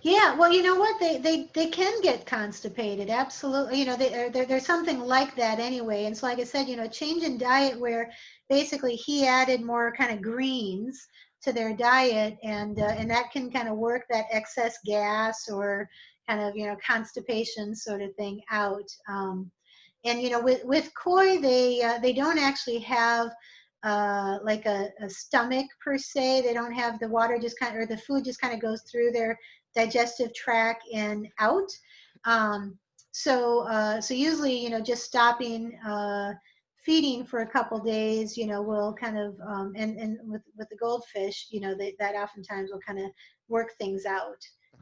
Yeah, well, you know what? They can get constipated. Absolutely. There's something like that anyway. And so, like I said, change in diet where basically he added more kind of greens to their diet, and that can kind of work that excess gas or kind of constipation sort of thing out. And with koi, they don't actually have like a stomach per se. They don't have the water just kind of, or the food just kind of goes through their digestive tract and out. So usually, just stopping feeding for a couple days, will kind of, and with the goldfish, that oftentimes will kind of work things out.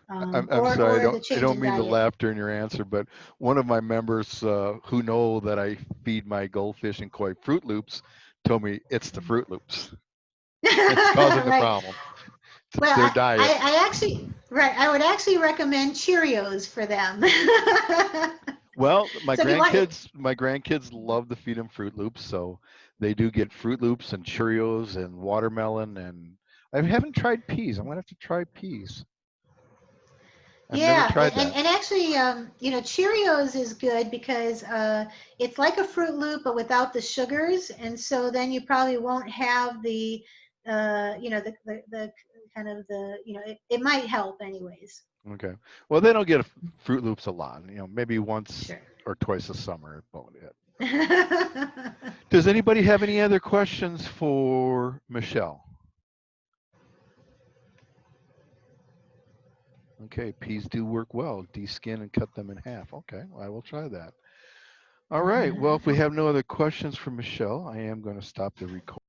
I'm Or sorry, the I change don't in mean to diet. laugh during your answer, but one of my members who know that I feed my goldfish and koi Fruit Loops told me it's the Fruit Loops that's causing the Right. problem. It's Well, their I, diet. I, I actually, right, I would actually recommend Cheerios for them. Well, So if you want, my grandkids love to feed them Fruit Loops, so they do get Fruit Loops and Cheerios and watermelon, and I haven't tried peas. I'm gonna have to try peas. I've never yeah, tried that. and actually, Cheerios is good because it's like a Fruit Loop, but without the sugars, and so then you probably won't have the kind of it might help anyways. Okay. Well, they don't get Fruit Loops a lot. Maybe once Sure. or twice a summer. About it. Does anybody have any other questions for Michelle? Okay, peas do work well. Deskin and cut them in half. Okay, well, I will try that. All right. Well, if we have no other questions for Michelle, I am going to stop the recording.